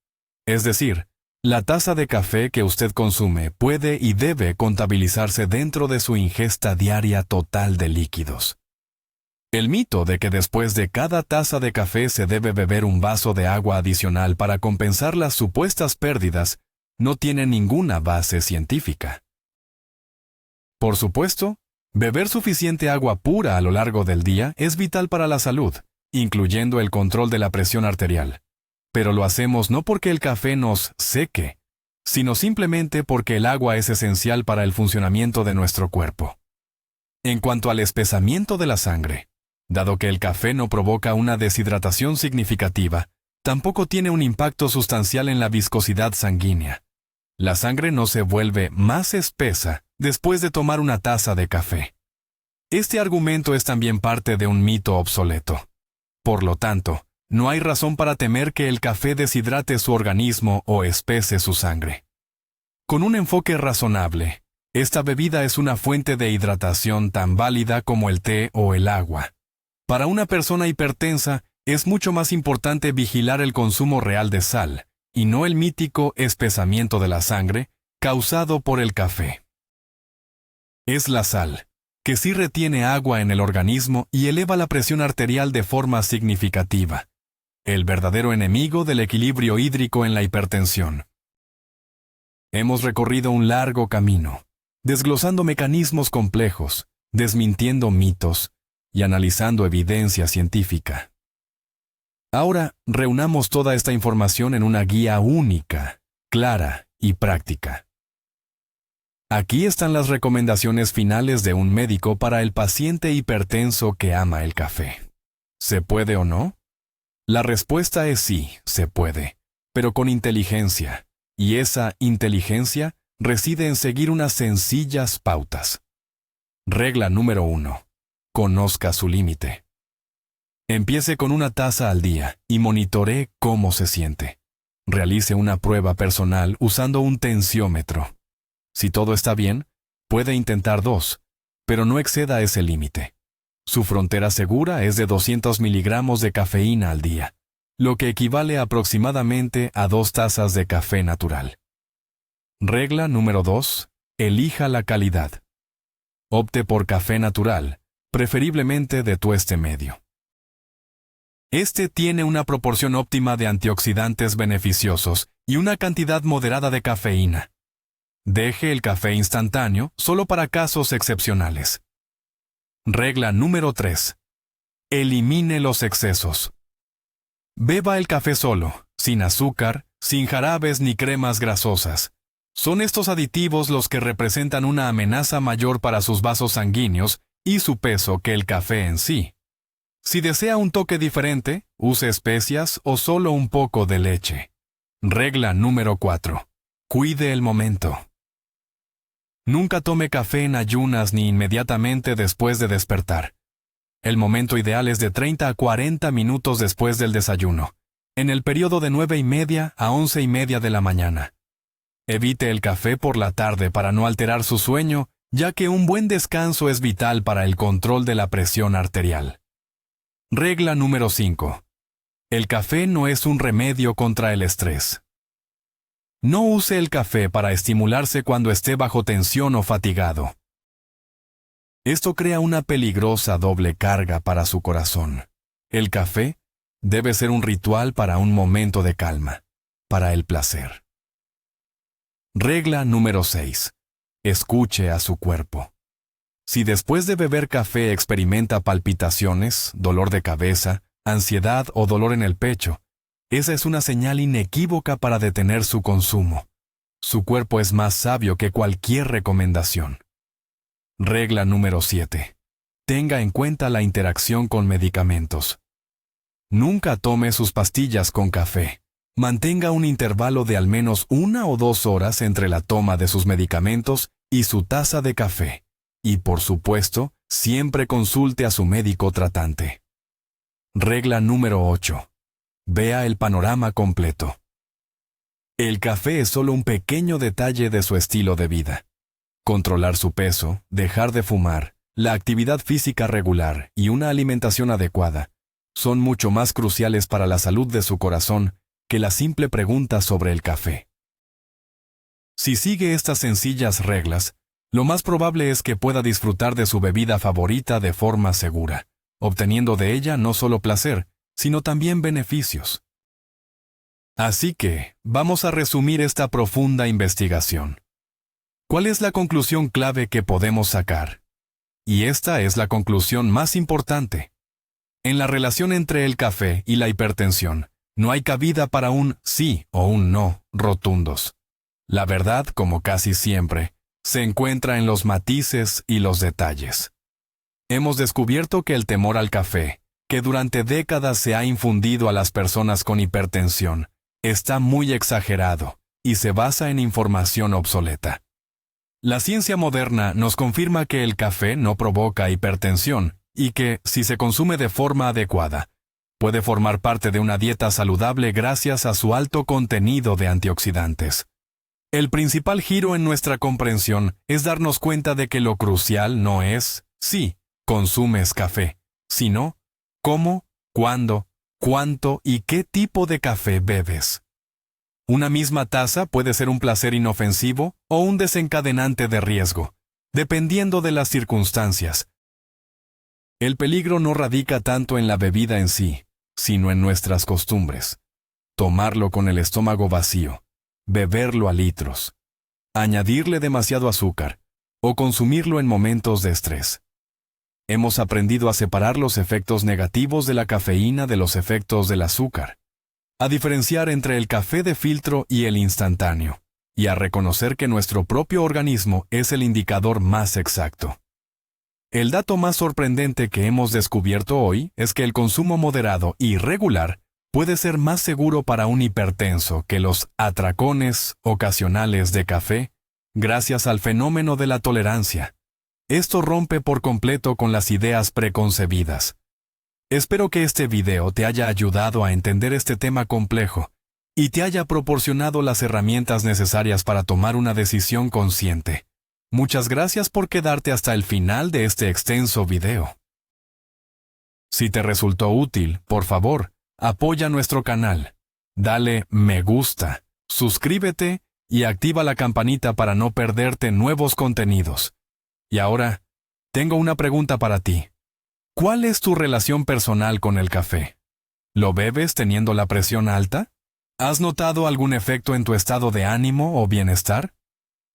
Es decir, la taza de café que usted consume puede y debe contabilizarse dentro de su ingesta diaria total de líquidos. El mito de que después de cada taza de café se debe beber un vaso de agua adicional para compensar las supuestas pérdidas no tiene ninguna base científica. Por supuesto, beber suficiente agua pura a lo largo del día es vital para la salud, incluyendo el control de la presión arterial. Pero lo hacemos no porque el café nos seque, sino simplemente porque el agua es esencial para el funcionamiento de nuestro cuerpo. En cuanto al espesamiento de la sangre, dado que el café no provoca una deshidratación significativa, tampoco tiene un impacto sustancial en la viscosidad sanguínea. La sangre no se vuelve más espesa después de tomar una taza de café. Este argumento es también parte de un mito obsoleto. Por lo tanto, no hay razón para temer que el café deshidrate su organismo o espese su sangre. Con un enfoque razonable, esta bebida es una fuente de hidratación tan válida como el té o el agua. Para una persona hipertensa, es mucho más importante vigilar el consumo real de sal, y no el mítico espesamiento de la sangre causado por el café. Es la sal, que sí retiene agua en el organismo y eleva la presión arterial de forma significativa. El verdadero enemigo del equilibrio hídrico en la hipertensión. Hemos recorrido un largo camino, desglosando mecanismos complejos, desmintiendo mitos y analizando evidencia científica. Ahora, reunamos toda esta información en una guía única, clara y práctica. Aquí están las recomendaciones finales de un médico para el paciente hipertenso que ama el café. ¿Se puede o no? La respuesta es sí, se puede, pero con inteligencia, y esa inteligencia reside en seguir unas sencillas pautas. Regla número 1. Conozca su límite. Empiece con una taza al día y monitoree cómo se siente. Realice una prueba personal usando un tensiómetro. Si todo está bien, puede intentar 2, pero no exceda ese límite. Su frontera segura es de 200 miligramos de cafeína al día, lo que equivale aproximadamente a 2 tazas de café natural. Regla número 2. Elija la calidad. Opte por café natural, preferiblemente de tueste medio. Este tiene una proporción óptima de antioxidantes beneficiosos y una cantidad moderada de cafeína. Deje el café instantáneo solo para casos excepcionales. Regla número 3. Elimine los excesos. Beba el café solo, sin azúcar, sin jarabes ni cremas grasosas. Son estos aditivos los que representan una amenaza mayor para sus vasos sanguíneos y su peso que el café en sí. Si desea un toque diferente, use especias o solo un poco de leche. Regla número 4. Cuide el momento. Nunca tome café en ayunas ni inmediatamente después de despertar. El momento ideal es de 30 a 40 minutos después del desayuno, en el periodo de 9:30 a 11:30 de la mañana. Evite el café por la tarde para no alterar su sueño, ya que un buen descanso es vital para el control de la presión arterial. Regla número 5. El café no es un remedio contra el estrés. No use el café para estimularse cuando esté bajo tensión o fatigado. Esto crea una peligrosa doble carga para su corazón. El café debe ser un ritual para un momento de calma, para el placer. Regla número 6. Escuche a su cuerpo. Si después de beber café experimenta palpitaciones, dolor de cabeza, ansiedad o dolor en el pecho, esa es una señal inequívoca para detener su consumo. Su cuerpo es más sabio que cualquier recomendación. Regla número 7. Tenga en cuenta la interacción con medicamentos. Nunca tome sus pastillas con café. Mantenga un intervalo de al menos 1 o 2 horas entre la toma de sus medicamentos y su taza de café. Y, por supuesto, siempre consulte a su médico tratante. Regla número 8. Vea el panorama completo. El café es solo un pequeño detalle de su estilo de vida. Controlar su peso, dejar de fumar, la actividad física regular y una alimentación adecuada son mucho más cruciales para la salud de su corazón que la simple pregunta sobre el café. Si sigue estas sencillas reglas, lo más probable es que pueda disfrutar de su bebida favorita de forma segura, obteniendo de ella no solo placer, sino también beneficios. Así que, vamos a resumir esta profunda investigación. ¿Cuál es la conclusión clave que podemos sacar? Y esta es la conclusión más importante. En la relación entre el café y la hipertensión, no hay cabida para un sí o un no rotundos. La verdad, como casi siempre, se encuentra en los matices y los detalles. Hemos descubierto que el temor al café, que durante décadas se ha infundido a las personas con hipertensión, está muy exagerado y se basa en información obsoleta. La ciencia moderna nos confirma que el café no provoca hipertensión y que, si se consume de forma adecuada, puede formar parte de una dieta saludable gracias a su alto contenido de antioxidantes. El principal giro en nuestra comprensión es darnos cuenta de que lo crucial no es si consumes café, sino cómo, cuándo, cuánto y qué tipo de café bebes. Una misma taza puede ser un placer inofensivo o un desencadenante de riesgo, dependiendo de las circunstancias. El peligro no radica tanto en la bebida en sí, sino en nuestras costumbres. Tomarlo con el estómago vacío, beberlo a litros, añadirle demasiado azúcar o consumirlo en momentos de estrés. Hemos aprendido a separar los efectos negativos de la cafeína de los efectos del azúcar, a diferenciar entre el café de filtro y el instantáneo, y a reconocer que nuestro propio organismo es el indicador más exacto. El dato más sorprendente que hemos descubierto hoy es que el consumo moderado y regular puede ser más seguro para un hipertenso que los atracones ocasionales de café, gracias al fenómeno de la tolerancia. Esto rompe por completo con las ideas preconcebidas. Espero que este video te haya ayudado a entender este tema complejo y te haya proporcionado las herramientas necesarias para tomar una decisión consciente. Muchas gracias por quedarte hasta el final de este extenso video. Si te resultó útil, por favor, apoya nuestro canal. Dale me gusta, suscríbete y activa la campanita para no perderte nuevos contenidos. Y ahora, tengo una pregunta para ti. ¿Cuál es tu relación personal con el café? ¿Lo bebes teniendo la presión alta? ¿Has notado algún efecto en tu estado de ánimo o bienestar?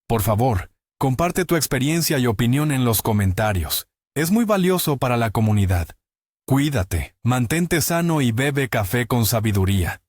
Por favor, comparte tu experiencia y opinión en los comentarios. Es muy valioso para la comunidad. Cuídate, mantente sano y bebe café con sabiduría.